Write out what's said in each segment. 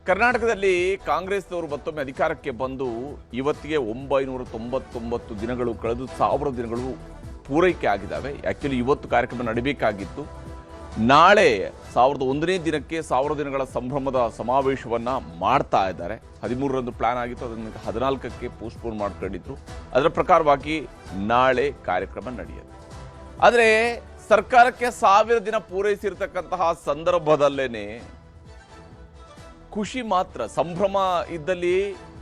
ಕರ್ನಾಟಕದಲ್ಲಿ ಕಾಂಗ್ರೆಸ್ನವರು ಮತ್ತೊಮ್ಮೆ ಅಧಿಕಾರಕ್ಕೆ ಬಂದು ಇವತ್ತಿಗೆ 999 ದಿನಗಳು ಕಳೆದು 1000 ದಿನಗಳು ಪೂರೈಕೆ ಆಗಿದ್ದಾವೆ. ಆ್ಯಕ್ಚುಲಿ ಇವತ್ತು ಕಾರ್ಯಕ್ರಮ ನಡೀಬೇಕಾಗಿತ್ತು. ನಾಳೆ 1001ನೇ ದಿನಕ್ಕೆ 1000 ದಿನಗಳ ಸಂಭ್ರಮದ ಸಮಾವೇಶವನ್ನು ಮಾಡ್ತಾ ಇದ್ದಾರೆ. 13ರಂದು ಪ್ಲಾನ್ ಆಗಿತ್ತು, ಅದನ್ನು 14ಕ್ಕೆ ಪೋಸ್ಟ್ಪೋನ್ ಮಾಡ್ಕೊಂಡಿದ್ರು. ಅದರ ಪ್ರಕಾರವಾಗಿ ನಾಳೆ ಕಾರ್ಯಕ್ರಮ ನಡೆಯುತ್ತೆ. ಆದರೆ ಸರ್ಕಾರಕ್ಕೆ 1000 ದಿನ ಪೂರೈಸಿರ್ತಕ್ಕಂತಹ ಸಂದರ್ಭದಲ್ಲೇನೆ ಖುಷಿ ಮಾತ್ರ, ಸಂಭ್ರಮ ಇದ್ದಲ್ಲಿ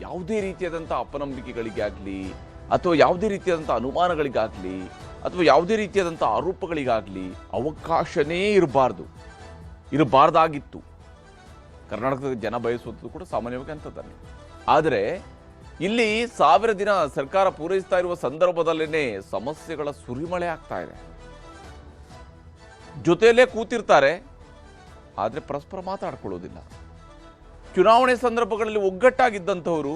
ಯಾವುದೇ ರೀತಿಯಾದಂಥ ಅಪನಂಬಿಕೆಗಳಿಗಾಗಲಿ ಅಥವಾ ಯಾವುದೇ ರೀತಿಯಾದಂಥ ಅನುಮಾನಗಳಿಗಾಗಲಿ ಅಥವಾ ಯಾವುದೇ ರೀತಿಯಾದಂಥ ಆರೋಪಗಳಿಗಾಗಲಿ ಅವಕಾಶನೇ ಇರಬಾರ್ದಾಗಿತ್ತು. ಕರ್ನಾಟಕದ ಜನ ಬಯಸುವುದು ಕೂಡ ಸಾಮಾನ್ಯವಾಗಿ ಅಂಥದ್ದಾನೆ. ಆದರೆ ಇಲ್ಲಿ 1000 ದಿನ ಸರ್ಕಾರ ಪೂರೈಸ್ತಾ ಇರುವ ಸಂದರ್ಭದಲ್ಲೇ ಸಮಸ್ಯೆಗಳ ಸುರಿಮಳೆ ಆಗ್ತಾ ಇದೆ. ಜೊತೆಯಲ್ಲೇ ಕೂತಿರ್ತಾರೆ, ಆದರೆ ಪರಸ್ಪರ ಮಾತಾಡ್ಕೊಳ್ಳೋದಿಲ್ಲ. ಚುನಾವಣೆ ಸಂದರ್ಭಗಳಲ್ಲಿ ಒಗ್ಗಟ್ಟಾಗಿದ್ದಂಥವರು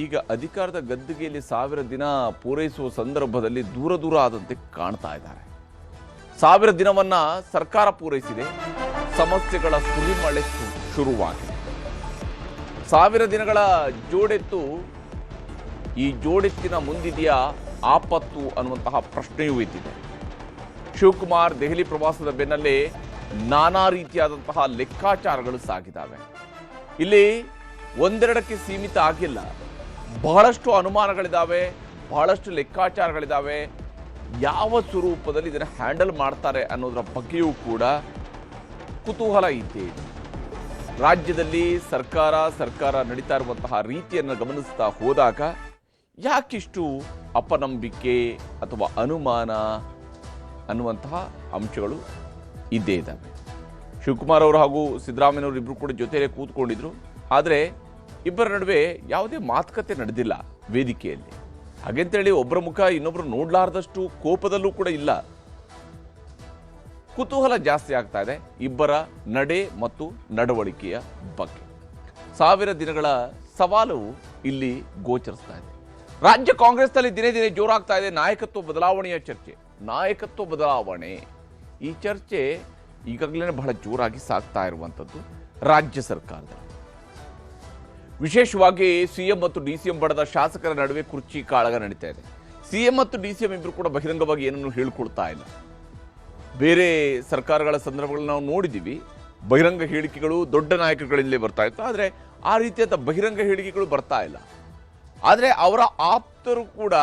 ಈಗ ಅಧಿಕಾರದ ಗದ್ದುಗೆಯಲ್ಲಿ 1000 ದಿನ ಪೂರೈಸುವ ಸಂದರ್ಭದಲ್ಲಿ ದೂರ ಆದಂತೆ ಕಾಣ್ತಾ ಇದ್ದಾರೆ. 1000 ದಿನವನ್ನ ಸರ್ಕಾರ ಪೂರೈಸಿದೆ, ಸಮಸ್ಯೆಗಳ ಸುರಿಮಳೆ ಶುರುವಾಗಿದೆ. 1000 ದಿನಗಳ ಜೋಡೆತ್ತು ಈ ಜೋಡೆತ್ತಿನ ಮುಂದಿದೆಯಾ ಆಪತ್ತು ಅನ್ನುವಂತಹ ಪ್ರಶ್ನೆಯೂ ಇದ್ದಿದೆ. ಶಿವಕುಮಾರ್ ದೆಹಲಿ ಪ್ರವಾಸದ ಬೆನ್ನಲ್ಲೇ ನಾನಾ ರೀತಿಯಾದಂತಹ ಲೆಕ್ಕಾಚಾರಗಳು ಸಾಗಿದ್ದಾವೆ. ಇಲ್ಲಿ ಒಂದೆರಡಕ್ಕೆ ಸೀಮಿತ ಆಗಿಲ್ಲ, ಬಹಳಷ್ಟು ಅನುಮಾನಗಳಿದ್ದಾವೆ, ಬಹಳಷ್ಟು ಲೆಕ್ಕಾಚಾರಗಳಿದ್ದಾವೆ. ಯಾವ ಸ್ವರೂಪದಲ್ಲಿ ಇದನ್ನು ಹ್ಯಾಂಡಲ್ ಮಾಡ್ತಾರೆ ಅನ್ನೋದರ ಬಗ್ಗೆಯೂ ಕೂಡ ಕುತೂಹಲ ಇದ್ದೇ ಇದೆ. ರಾಜ್ಯದಲ್ಲಿ ಸರ್ಕಾರ ನಡೀತಾ ಇರುವಂತಹ ರೀತಿಯನ್ನು ಗಮನಿಸ್ತಾ ಹೋದಾಗ ಯಾಕಿಷ್ಟು ಅಪನಂಬಿಕೆ ಅಥವಾ ಅನುಮಾನ ಅನ್ನುವಂತಹ ಅಂಶಗಳು ಇದ್ದೇ ಇದ್ದಾವೆ. ಶಿವಕುಮಾರ್ ಅವರು ಹಾಗೂ ಸಿದ್ದರಾಮಯ್ಯನವರು ಇಬ್ಬರು ಕೂಡ ಜೊತೆಯಲ್ಲೇ ಕೂತ್ಕೊಂಡಿದ್ರು. ಆದರೆ ಇಬ್ಬರ ನಡುವೆ ಯಾವುದೇ ಮಾತುಕತೆ ನಡೆದಿಲ್ಲ ವೇದಿಕೆಯಲ್ಲಿ. ಹಾಗೆಂತೇಳಿ ಒಬ್ಬರ ಮುಖ ಇನ್ನೊಬ್ಬರು ನೋಡಲಾರದಷ್ಟು ಕೋಪದಲ್ಲೂ ಕೂಡ ಇಲ್ಲ. ಕುತೂಹಲ ಜಾಸ್ತಿ ಆಗ್ತಾ ಇದೆ ಇಬ್ಬರ ನಡೆ ಮತ್ತು ನಡವಳಿಕೆಯ ಬಗ್ಗೆ. 1000 ದಿನಗಳ ಸವಾಲು ಇಲ್ಲಿ ಗೋಚರಿಸ್ತಾ ಇದೆ. ರಾಜ್ಯ ಕಾಂಗ್ರೆಸ್ನಲ್ಲಿ ದಿನೇ ದಿನೇ ಜೋರಾಗ್ತಾ ಇದೆ ನಾಯಕತ್ವ ಬದಲಾವಣೆಯ ಚರ್ಚೆ. ನಾಯಕತ್ವ ಬದಲಾವಣೆ ಈ ಚರ್ಚೆ ಈಗಾಗಲೇ ಬಹಳ ಜೋರಾಗಿ ಸಾಗ್ತಾ ಇರುವಂಥದ್ದು ರಾಜ್ಯ ಸರ್ಕಾರದ. ವಿಶೇಷವಾಗಿ ಸಿಎಂ ಮತ್ತು ಡಿಸಿಎಂ ಬಣದ ಶಾಸಕರ ನಡುವೆ ಕುರ್ಚಿ ಕಾಳಗ ನಡೀತಾ ಇದೆ. ಸಿಎಂ ಮತ್ತು ಡಿಸಿಎಂ ಇಬ್ಬರು ಕೂಡ ಬಹಿರಂಗವಾಗಿ ಏನನ್ನು ಹೇಳ್ಕೊಳ್ತಾ ಇಲ್ಲ. ಬೇರೆ ಸರ್ಕಾರಗಳ ಸಂದರ್ಭಗಳನ್ನು ನಾವು ನೋಡಿದ್ದೀವಿ, ಬಹಿರಂಗ ಹೇಳಿಕೆಗಳು ದೊಡ್ಡ ನಾಯಕರುಗಳಿಂದಲೇ ಬರ್ತಾ ಇತ್ತು. ಆದರೆ ಆ ರೀತಿಯಾದ ಬಹಿರಂಗ ಹೇಳಿಕೆಗಳು ಬರ್ತಾ ಇಲ್ಲ. ಆದರೆ ಅವರ ಆಪ್ತರು ಕೂಡ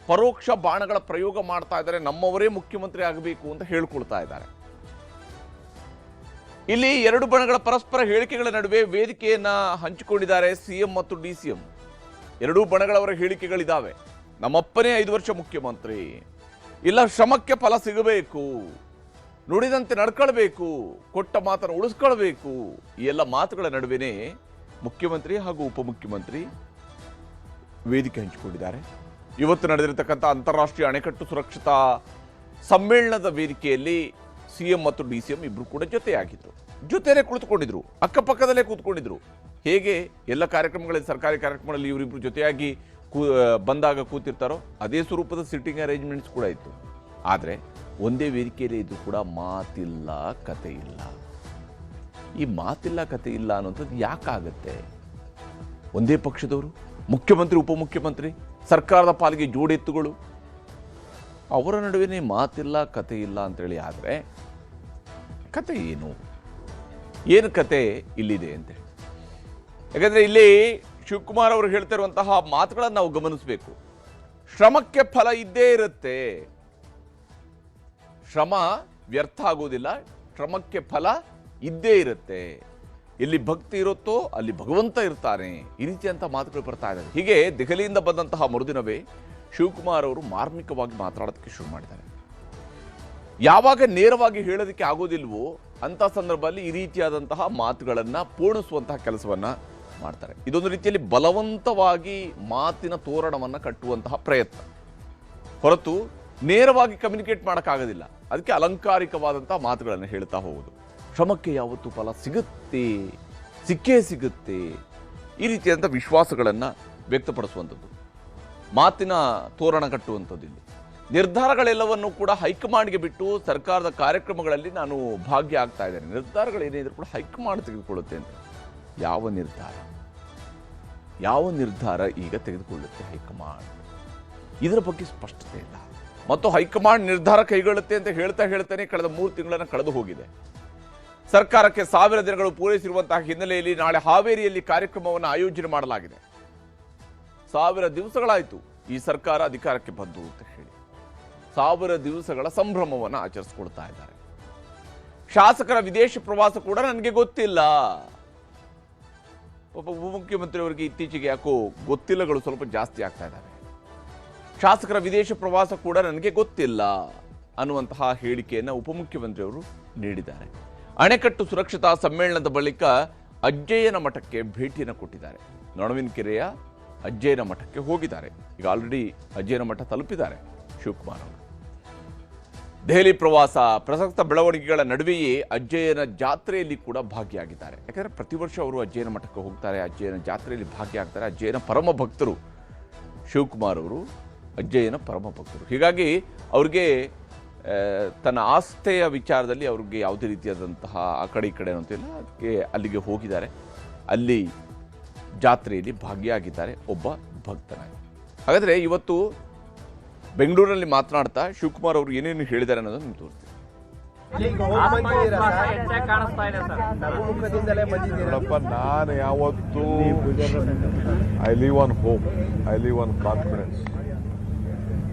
ಪರೋಕ್ಷ ಬಾಣಗಳ ಪ್ರಯೋಗ ಮಾಡ್ತಾ ಇದ್ದಾರೆ. ನಮ್ಮವರೇ ಮುಖ್ಯಮಂತ್ರಿ ಆಗಬೇಕು ಅಂತ ಹೇಳ್ಕೊಳ್ತಾ ಇದ್ದಾರೆ. ಇಲ್ಲಿ ಎರಡು ಬಣಗಳ ಪರಸ್ಪರ ಹೇಳಿಕೆಗಳ ನಡುವೆ ವೇದಿಕೆಯನ್ನ ಹಂಚಿಕೊಂಡಿದ್ದಾರೆ ಸಿಎಂ ಮತ್ತು ಡಿಸಿಎಂ. ಎರಡೂ ಬಣಗಳವರ ಹೇಳಿಕೆಗಳಿದ್ದಾವೆ. ನಮ್ಮಪ್ಪನೇ 5 ವರ್ಷ ಮುಖ್ಯಮಂತ್ರಿ, ಇಲ್ಲ ಶ್ರಮಕ್ಕೆ ಫಲ ಸಿಗಬೇಕು, ನುಡಿದಂತೆ ನಡ್ಕೊಳ್ಬೇಕು, ಕೊಟ್ಟ ಮಾತನ್ನು ಉಳಿಸ್ಕೊಳ್ಬೇಕು. ಈ ಎಲ್ಲ ಮಾತುಗಳ ನಡುವೆನೇ ಮುಖ್ಯಮಂತ್ರಿ ಹಾಗೂ ಉಪಮುಖ್ಯಮಂತ್ರಿ ವೇದಿಕೆ ಹಂಚಿಕೊಂಡಿದ್ದಾರೆ. ಇವತ್ತು ನಡೆದಿರತಕ್ಕಂಥ ಅಂತಾರಾಷ್ಟ್ರೀಯ ಅಣೆಕಟ್ಟು ಸುರಕ್ಷತಾ ಸಮ್ಮೇಳನದ ವೇದಿಕೆಯಲ್ಲಿ ಸಿಎಂ ಮತ್ತು ಡಿಸಿಎಂ ಇಬ್ಬರು ಕೂಡ ಜೊತೆಯಾಗಿದ್ರು, ಜೊತೆಯಲ್ಲೇ ಕುಳಿತುಕೊಂಡಿದ್ರು, ಅಕ್ಕಪಕ್ಕದಲ್ಲೇ ಕೂತ್ಕೊಂಡಿದ್ರು. ಹೇಗೆ ಎಲ್ಲ ಕಾರ್ಯಕ್ರಮಗಳಲ್ಲಿ, ಸರ್ಕಾರಿ ಕಾರ್ಯಕ್ರಮಗಳಲ್ಲಿ ಇವರಿಬ್ಬರು ಜೊತೆಯಾಗಿ ಬಂದಾಗ ಕೂತಿರ್ತಾರೋ ಅದೇ ಸ್ವರೂಪದ ಸಿಟ್ಟಿಂಗ್ ಅರೇಂಜ್ಮೆಂಟ್ಸ್ ಕೂಡ ಇತ್ತು. ಆದರೆ ಒಂದೇ ವೇದಿಕೆಯಲ್ಲಿ ಇದ್ದು ಕೂಡ ಮಾತಿಲ್ಲ, ಕತೆ ಇಲ್ಲ. ಈ ಮಾತಿಲ್ಲ, ಕತೆ ಇಲ್ಲ ಅನ್ನೋಂಥದ್ದು ಯಾಕಾಗತ್ತೆ? ಒಂದೇ ಪಕ್ಷದವರು, ಮುಖ್ಯಮಂತ್ರಿ ಉಪಮುಖ್ಯಮಂತ್ರಿ, ಸರ್ಕಾರದ ಪಾಲಿಗೆ ಜೋಡೆತ್ತುಗಳು, ಅವರ ನಡುವೆ ಮಾತಿಲ್ಲ, ಕತೆ ಇಲ್ಲ ಅಂತೇಳಿ. ಆದರೆ ಕತೆ ಏನು ಕತೆ ಇಲ್ಲಿದೆ ಅಂತೇಳಿ. ಯಾಕಂದರೆ ಇಲ್ಲಿ ಶಿವಕುಮಾರ್ ಅವರು ಹೇಳ್ತಾ ಇರುವಂತಹ ಮಾತುಗಳನ್ನು ನಾವು ಗಮನಿಸಬೇಕು. ಶ್ರಮಕ್ಕೆ ಫಲ ಇದ್ದೇ ಇರುತ್ತೆ, ಶ್ರಮ ವ್ಯರ್ಥ ಆಗೋದಿಲ್ಲ, ಶ್ರಮಕ್ಕೆ ಫಲ ಇದ್ದೇ ಇರುತ್ತೆ. ಎಲ್ಲಿ ಭಕ್ತಿ ಇರುತ್ತೋ ಅಲ್ಲಿ ಭಗವಂತ ಇರ್ತಾನೆ. ಈ ರೀತಿಯಂಥ ಮಾತುಗಳು ಬರ್ತಾ ಇದ್ದಾರೆ. ಹೀಗೆ ದೆಹಲಿಯಿಂದ ಬಂದಂತಹ ಮರುದಿನವೇ ಶಿವಕುಮಾರ್ ಅವರು ಮಾರ್ಮಿಕವಾಗಿ ಮಾತನಾಡೋದಕ್ಕೆ ಶುರು ಮಾಡಿದ್ದಾರೆ. ಯಾವಾಗ ನೇರವಾಗಿ ಹೇಳೋದಕ್ಕೆ ಆಗೋದಿಲ್ವೋ ಅಂಥ ಸಂದರ್ಭದಲ್ಲಿ ಈ ರೀತಿಯಾದಂತಹ ಮಾತುಗಳನ್ನು ಪೂರ್ಣಿಸುವಂತಹ ಕೆಲಸವನ್ನು ಮಾಡ್ತಾರೆ. ಇದೊಂದು ರೀತಿಯಲ್ಲಿ ಬಲವಂತವಾಗಿ ಮಾತಿನ ತೋರಣವನ್ನು ಕಟ್ಟುವಂತಹ ಪ್ರಯತ್ನ ಹೊರತು ನೇರವಾಗಿ ಕಮ್ಯುನಿಕೇಟ್ ಮಾಡೋಕ್ಕಾಗೋದಿಲ್ಲ. ಅದಕ್ಕೆ ಅಲಂಕಾರಿಕವಾದಂತಹ ಮಾತುಗಳನ್ನು ಹೇಳ್ತಾ ಹೋಗೋದು. ಶ್ರಮಕ್ಕೆ ಯಾವತ್ತೂ ಫಲ ಸಿಗುತ್ತೆ, ಸಿಕ್ಕೇ ಸಿಗುತ್ತೆ, ಈ ರೀತಿಯಾದಂಥ ವಿಶ್ವಾಸಗಳನ್ನು ವ್ಯಕ್ತಪಡಿಸುವಂಥದ್ದು, ಮಾತಿನ ತೋರಣ ಕಟ್ಟುವಂಥದ್ದು. ಇಲ್ಲಿ ನಿರ್ಧಾರಗಳೆಲ್ಲವನ್ನು ಕೂಡ ಹೈಕಮಾಂಡ್ಗೆ ಬಿಟ್ಟು ಸರ್ಕಾರದ ಕಾರ್ಯಕ್ರಮಗಳಲ್ಲಿ ನಾನು ಭಾಗ್ಯ ಆಗ್ತಾ ಇದ್ದೇನೆ. ನಿರ್ಧಾರಗಳೇನಿದ್ರು ಕೂಡ ಹೈಕಮಾಂಡ್ ತೆಗೆದುಕೊಳ್ಳುತ್ತೆ ಅಂತ. ಯಾವ ನಿರ್ಧಾರ ಈಗ ತೆಗೆದುಕೊಳ್ಳುತ್ತೆ ಹೈಕಮಾಂಡ್? ಇದರ ಬಗ್ಗೆ ಸ್ಪಷ್ಟತೆ ಇಲ್ಲ. ಮತ್ತು ಹೈಕಮಾಂಡ್ ನಿರ್ಧಾರ ಕೈಗೊಳ್ಳುತ್ತೆ ಅಂತ ಹೇಳ್ತಾನೆ ಕಳೆದ 3 ತಿಂಗಳನ್ನು ಕಳೆದು ಹೋಗಿದೆ. ಸರ್ಕಾರಕ್ಕೆ 1000 ದಿನಗಳು ಪೂರೈಸಿರುವಂತಹ ಹಿನ್ನೆಲೆಯಲ್ಲಿ ನಾಳೆ ಹಾವೇರಿಯಲ್ಲಿ ಕಾರ್ಯಕ್ರಮವನ್ನು ಆಯೋಜನೆ ಮಾಡಲಾಗಿದೆ. 1000 ದಿವಸಗಳಾಯಿತು ಈ ಸರ್ಕಾರ ಅಧಿಕಾರಕ್ಕೆ ಬಂದು ಅಂತ ಹೇಳಿ 1000 ದಿವಸಗಳ ಸಂಭ್ರಮವನ್ನು ಆಚರಿಸಿಕೊಳ್ತಾ ಇದ್ದಾರೆ. ಶಾಸಕರ ವಿದೇಶ ಪ್ರವಾಸ ಕೂಡ ನನಗೆ ಗೊತ್ತಿಲ್ಲ. ಒಬ್ಬ ಉಪಮುಖ್ಯಮಂತ್ರಿಯವರಿಗೆ ಇತ್ತೀಚೆಗೆ ಯಾಕೋ ಗೊತ್ತಿಲ್ಲಗಳು ಸ್ವಲ್ಪ ಜಾಸ್ತಿ ಆಗ್ತಾ ಇದ್ದಾವೆ. ಶಾಸಕರ ವಿದೇಶ ಪ್ರವಾಸ ಕೂಡ ನನಗೆ ಗೊತ್ತಿಲ್ಲ ಅನ್ನುವಂತಹ ಹೇಳಿಕೆಯನ್ನು ಉಪಮುಖ್ಯಮಂತ್ರಿಯವರು ನೀಡಿದ್ದಾರೆ. ಅಣೆಕಟ್ಟು ಸುರಕ್ಷತಾ ಸಮ್ಮೇಳನದ ಬಳಿಕ ಅಜ್ಜಯ್ಯನ ಮಠಕ್ಕೆ ಭೇಟಿಯನ್ನು ಕೊಟ್ಟಿದ್ದಾರೆ. ನೊಣವಿನಕೆರೆಯ ಅಜ್ಜಯ್ಯನ ಮಠಕ್ಕೆ ಹೋಗಿದ್ದಾರೆ. ಈಗ ಆಲ್ರೆಡಿ ಅಜ್ಜಯ್ಯನ ಮಠ ತಲುಪಿದ್ದಾರೆ ಶಿವಕುಮಾರ್ ಅವರು. ದೆಹಲಿ ಪ್ರವಾಸ, ಪ್ರಸಕ್ತ ಬೆಳವಣಿಗೆಗಳ ನಡುವೆಯೇ ಅಜ್ಜಯ್ಯನ ಜಾತ್ರೆಯಲ್ಲಿ ಕೂಡ ಭಾಗಿಯಾಗಿದ್ದಾರೆ. ಯಾಕಂದರೆ ಪ್ರತಿ ವರ್ಷ ಅವರು ಅಜ್ಜಯ್ಯನ ಮಠಕ್ಕೆ ಹೋಗ್ತಾರೆ, ಅಜ್ಜಯ್ಯನ ಜಾತ್ರೆಯಲ್ಲಿ ಭಾಗಿಯಾಗ್ತಾರೆ. ಅಜ್ಜಯ್ಯನ ಪರಮ ಭಕ್ತರು ಶಿವಕುಮಾರ್ ಅವರು, ಅಜ್ಜಯ್ಯನ ಪರಮ ಭಕ್ತರು. ಹೀಗಾಗಿ ಅವ್ರಿಗೆ ತನ್ನ ಆಸ್ಥೆಯ ವಿಚಾರದಲ್ಲಿ ಅವ್ರಿಗೆ ಯಾವುದೇ ರೀತಿಯಾದಂತಹ ಆ ಕಡೆ ಈ ಕಡೆ ಅಂತಿಲ್ಲ. ಅದಕ್ಕೆ ಅಲ್ಲಿಗೆ ಹೋಗಿದ್ದಾರೆ, ಅಲ್ಲಿ ಜಾತ್ರೆಯಲ್ಲಿ ಭಾಗಿಯಾಗಿದ್ದಾರೆ ಒಬ್ಬ ಭಕ್ತನಾಗಿ. ಹಾಗಾದರೆ ಇವತ್ತು ಬೆಂಗಳೂರಲ್ಲಿ ಮಾತನಾಡ್ತಾ ಶಿವಕುಮಾರ್ ಅವರು ಏನೇನು ಹೇಳಿದ್ದಾರೆ ಅನ್ನೋದನ್ನು ನಿಮ್ಗೆ ತೋರಿಸ್ತೀನಿ. ನೋಡಪ್ಪ, ನಾನು ಯಾವತ್ತೂ I live on hope, I live on confidence.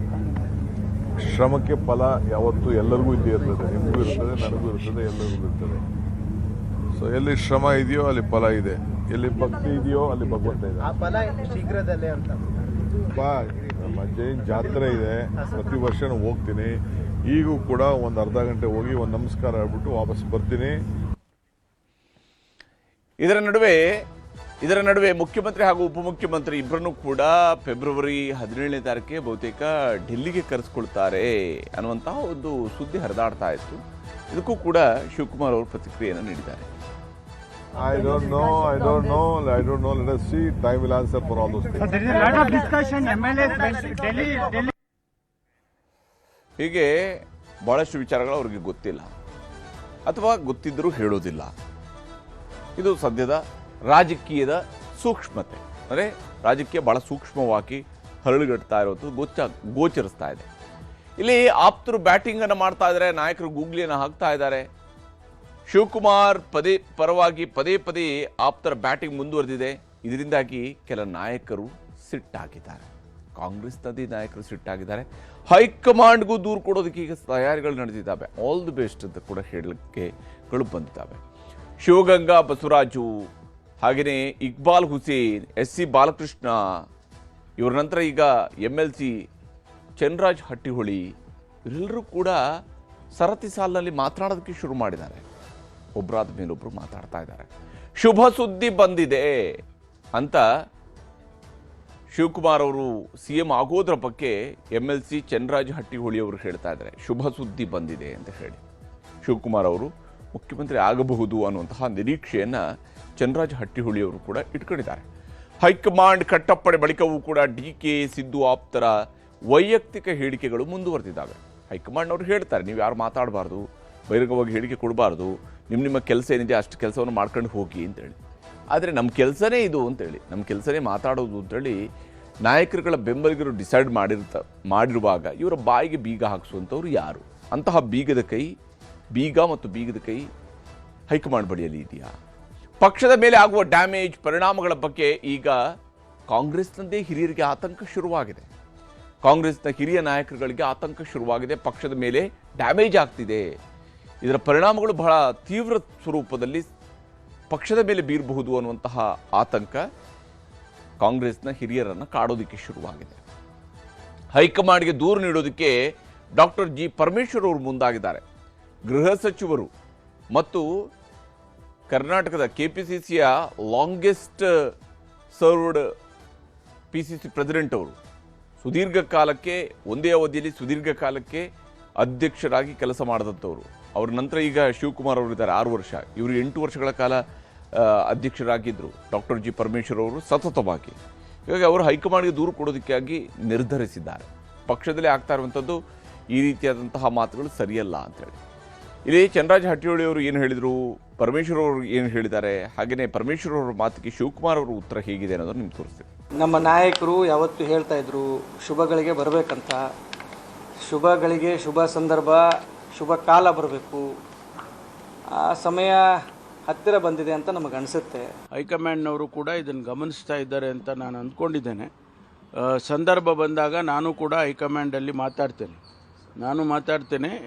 ಶ್ರಮಕ್ಕೆ ಫಲ ಯಾವತ್ತೂ ಎಲ್ಲರಿಗೂ ಇದ್ದೇ ಇರ್ತದೆ, ನಿಮಗೂ ಇರ್ತದೆ, ನನಗೂ ಇರ್ತದೆ, ಎಲ್ಲರಿಗೂ ಇರ್ತದೆ. ಸೊ ಎಲ್ಲಿ ಶ್ರಮ ಇದೆಯೋ ಅಲ್ಲಿ ಫಲ ಇದೆ, ಎಲ್ಲಿ ಭಕ್ತಿ ಇದೆಯೋ ಅಲ್ಲಿ ಭಗವಂತ ಇದೆ. ಆ ಫಲ ಶೀಘ್ರದಲ್ಲೇ ಅಂತ ನಮ್ಮ ಅಜ್ಜಯ್ಯನ ಜಾತ್ರೆ ಇದೆ, ಪ್ರತಿ ವರ್ಷ ಹೋಗ್ತೀನಿ. ಈಗೂ ಕೂಡ ಒಂದು ಅರ್ಧ ಗಂಟೆ ಹೋಗಿ ಒಂದು ನಮಸ್ಕಾರ ಹೇಳ್ಬಿಟ್ಟು ವಾಪಸ್ ಬರ್ತೀನಿ. ಇದರ ನಡುವೆ ಮುಖ್ಯಮಂತ್ರಿ ಹಾಗೂ ಉಪಮುಖ್ಯಮಂತ್ರಿ ಇಬ್ಬರನ್ನು ಕೂಡ ಫೆಬ್ರವರಿ 17ನೇ ತಾರೀಕಿಗೆ ಬಹುತೇಕ ಡೆಲ್ಲಿಗೆ ಕರೆಸ್ಕೊಳ್ತಾರೆ ಅನ್ನುವಂತಹ ಒಂದು ಸುದ್ದಿ ಹರಿದಾಡ್ತಾ ಇತ್ತು. ಇದಕ್ಕೂ ಕೂಡ ಶಿವಕುಮಾರ್ ಅವರು ಪ್ರತಿಕ್ರಿಯೆಯನ್ನು ನೀಡಿದ್ದಾರೆ. I don't know. Let us see. Time will answer for all those things. There is a lot of discussion. MLAs Delhi. ಹೀಗೆ ಬಹಳಷ್ಟು ವಿಚಾರಗಳು ಅವರಿಗೆ ಗೊತ್ತಿಲ್ಲ ಅಥವಾ ಗೊತ್ತಿದ್ದರೂ ಹೇಳೋದಿಲ್ಲ. ಇದು ಸದ್ಯದ ರಾಜಕೀಯದ ಸೂಕ್ಷ್ಮತೆ. ಅಂದರೆ ರಾಜಕೀಯ ಬಹಳ ಸೂಕ್ಷ್ಮವಾಗಿ ಹರಳುಗಟ್ತಾ ಇರೋದು ಗೋಚರಿಸ್ತಾ ಇದೆ. ಇಲ್ಲಿ ಆಪ್ತರು ಬ್ಯಾಟಿಂಗನ್ನು ಮಾಡ್ತಾ ಇದ್ದಾರೆ, ನಾಯಕರು ಗೂಗ್ಲಿಯನ್ನು ಹಾಕ್ತಾ ಇದ್ದಾರೆ. ಶಿವಕುಮಾರ್ ಪರವಾಗಿ ಪದೇ ಆಪ್ತರ ಬ್ಯಾಟಿಂಗ್ ಮುಂದುವರೆದಿದೆ. ಇದರಿಂದಾಗಿ ಕೆಲ ನಾಯಕರು ಸಿಟ್ಟಾಗಿದ್ದಾರೆ, ಕಾಂಗ್ರೆಸ್ನದೇ ನಾಯಕರು ಸಿಟ್ಟಾಗಿದ್ದಾರೆ. ಹೈಕಮಾಂಡ್ಗೂ ದೂರು ಕೊಡೋದಕ್ಕೆ ಈಗ ತಯಾರಿಗಳು ನಡೆದಿದ್ದಾವೆ. ಆಲ್ ದಿ ಬೆಸ್ಟ್ ಅಂತ ಕೂಡ ಹೇಳಿಕೆಗಳು ಬಂದಿದ್ದಾವೆ. ಶಿವಗಂಗಾ ಬಸವರಾಜು, ಹಾಗೆಯೇ ಇಕ್ಬಾಲ್ ಹುಸೇನ್, SC ಬಾಲಕೃಷ್ಣ, ಇವರ ನಂತರ ಈಗ MLC ಚನ್ರಾಜ್ ಹಟ್ಟಿಹೊಳಿ, ಇವರೆಲ್ಲರೂ ಕೂಡ ಸರತಿ ಸಾಲಿನಲ್ಲಿ ಮಾತನಾಡೋದಕ್ಕೆ ಶುರು ಮಾಡಿದ್ದಾರೆ. ಒಬ್ಬರಾದ ಮೇಲೊಬ್ಬರು ಮಾತಾಡ್ತಾ ಇದ್ದಾರೆ. ಶುಭ ಸುದ್ದಿ ಬಂದಿದೆ ಅಂತ ಶಿವಕುಮಾರ್ ಅವರು CM ಆಗೋದ್ರ ಬಗ್ಗೆ MLC ಚನ್ರಾಜ್ ಹಟ್ಟಿಹೊಳಿ ಅವರು ಹೇಳ್ತಾ ಇದ್ದಾರೆ. ಶುಭ ಸುದ್ದಿ ಬಂದಿದೆ ಅಂತ ಹೇಳಿ ಶಿವಕುಮಾರ್ ಅವರು ಮುಖ್ಯಮಂತ್ರಿ ಆಗಬಹುದು ಅನ್ನುವಂತಹ ನಿರೀಕ್ಷೆಯನ್ನು ಚನ್ರಾಜ್ ಹಟ್ಟಿಹೊಳಿ ಅವರು ಕೂಡ ಇಟ್ಕೊಂಡಿದ್ದಾರೆ. ಹೈಕಮಾಂಡ್ ಕಟ್ಟಪ್ಪಣೆ ಬಳಿಕವೂ ಕೂಡ DK ಸಿದ್ದು ಆಪ್ತರ ವೈಯಕ್ತಿಕ ಹೇಳಿಕೆಗಳು ಮುಂದುವರೆದಿದ್ದಾವೆ. ಹೈಕಮಾಂಡ್ ಅವರು ಹೇಳ್ತಾರೆ, ನೀವು ಯಾರು ಮಾತಾಡಬಾರ್ದು, ಬಹಿರಂಗವಾಗಿ ಹೇಳಿಕೆ ಕೊಡಬಾರ್ದು, ನಿಮ್ಮ ಕೆಲಸ ಏನಿದೆ ಅಷ್ಟು ಕೆಲಸವನ್ನು ಮಾಡ್ಕೊಂಡು ಹೋಗಿ ಅಂತೇಳಿ. ಆದರೆ ನಮ್ಮ ಕೆಲಸನೇ ಇದು ಅಂತೇಳಿ, ನಮ್ಮ ಕೆಲಸನೇ ಮಾತಾಡೋದು ಅಂತೇಳಿ ನಾಯಕರುಗಳ ಬೆಂಬಲಿಗರು ಡಿಸೈಡ್ ಮಾಡಿರುವಾಗ ಇವರ ಬಾಯಿಗೆ ಬೀಗ ಹಾಕಿಸುವಂಥವ್ರು ಯಾರು? ಅಂತಹ ಬೀಗದ ಕೈ ಹೈಕಮಾಂಡ್ ಬಳಿಯಲ್ಲಿ ಇದೆಯಾ? ಪಕ್ಷದ ಮೇಲೆ ಆಗುವ ಡ್ಯಾಮೇಜ್ ಪರಿಣಾಮಗಳ ಬಗ್ಗೆ ಈಗ ಕಾಂಗ್ರೆಸ್ನದ್ದೇ ಹಿರಿಯರಿಗೆ ಆತಂಕ ಶುರುವಾಗಿದೆ. ಕಾಂಗ್ರೆಸ್ನ ಹಿರಿಯ ನಾಯಕರುಗಳಿಗೆ ಆತಂಕ ಶುರುವಾಗಿದೆ. ಪಕ್ಷದ ಮೇಲೆ ಡ್ಯಾಮೇಜ್ ಆಗ್ತಿದೆ, ಇದರ ಪರಿಣಾಮಗಳು ಬಹಳ ತೀವ್ರ ಸ್ವರೂಪದಲ್ಲಿ ಪಕ್ಷದ ಮೇಲೆ ಬೀರಬಹುದು ಅನ್ನುವಂತಹ ಆತಂಕ ಕಾಂಗ್ರೆಸ್ನ ಹಿರಿಯರನ್ನು ಕಾಡೋದಕ್ಕೆ ಶುರುವಾಗಿದೆ. ಹೈಕಮಾಂಡ್ಗೆ ದೂರು ನೀಡೋದಕ್ಕೆ ಡಾಕ್ಟರ್ G ಪರಮೇಶ್ವರ್ ಅವರು ಮುಂದಾಗಿದ್ದಾರೆ. ಗೃಹ ಸಚಿವರು ಮತ್ತು ಕರ್ನಾಟಕದ KPCCಯ ಲಾಂಗೆಸ್ಟ್ ಸರ್ವ್ಡ್ PCC ಪ್ರೆಸಿಡೆಂಟ್ ಅವರು ಸುದೀರ್ಘ ಕಾಲಕ್ಕೆ, ಒಂದೇ ಅವಧಿಯಲ್ಲಿ ಸುದೀರ್ಘ ಕಾಲಕ್ಕೆ ಅಧ್ಯಕ್ಷರಾಗಿ ಕೆಲಸ ಮಾಡಿದಂಥವ್ರು. ಅವ್ರ ನಂತರ ಈಗ ಶಿವಕುಮಾರ್ ಅವರು ಇದ್ದಾರೆ 6 ವರ್ಷ, ಇವರು 8 ವರ್ಷಗಳ ಕಾಲ ಅಧ್ಯಕ್ಷರಾಗಿದ್ದರು ಡಾಕ್ಟರ್ G ಪರಮೇಶ್ವರ್ ಅವರು ಸತತವಾಗಿ. ಹೀಗಾಗಿ ಅವರು ಹೈಕಮಾಂಡ್ಗೆ ದೂರು ಕೊಡೋದಕ್ಕಾಗಿ ನಿರ್ಧರಿಸಿದ್ದಾರೆ. ಪಕ್ಷದಲ್ಲಿ ಆಗ್ತಾ ಇರುವಂಥದ್ದು ಈ ರೀತಿಯಾದಂತಹ ಮಾತುಗಳು ಸರಿಯಲ್ಲ ಅಂತೇಳಿ. ಇಲ್ಲಿ ಚನ್ರಾಜ್ ಹಟ್ಟಿಹೊಳಿ ಅವರು ಏನು ಹೇಳಿದರು, ಪರಮೇಶ್ವರ್ ಅವರು ಏನು ಹೇಳಿದ್ದಾರೆ, ಹಾಗೆಯೇ ಪರಮೇಶ್ವರ್ ಅವರ ಮಾತಿಗೆ ಶಿವಕುಮಾರ್ ಅವರು ಉತ್ತರ ಹೇಗಿದೆ ಅನ್ನೋದನ್ನು ನಿಮ್ಗೆ ತೋರಿಸ್ತೀವಿ. ನಮ್ಮ ನಾಯಕರು ಯಾವತ್ತೂ ಹೇಳ್ತಾ ಇದ್ರು ಶುಭಗಳಿಗೆ ಬರಬೇಕಂತ, ಶುಭಗಳಿಗೆ ಶುಭ ಸಂದರ್ಭ ಶುಭ ಕಾಲ ಬರಬೇಕು, ಆ ಸಮಯ ಹತ್ತಿರ ಬಂದಿದೆ ಅಂತ ನಮಗೆ ಅನಿಸುತ್ತೆ. ಹೈಕಮಾಂಡ್ನವರು ಕೂಡ ಇದನ್ನು ಗಮನಿಸ್ತಾ ಇದ್ದಾರೆ ಅಂತ ನಾನು ಅಂದ್ಕೊಂಡಿದ್ದೇನೆ. ಸಂದರ್ಭ ಬಂದಾಗ ನಾನು ಕೂಡ ಹೈಕಮಾಂಡಲ್ಲಿ ಮಾತಾಡ್ತೇನೆ.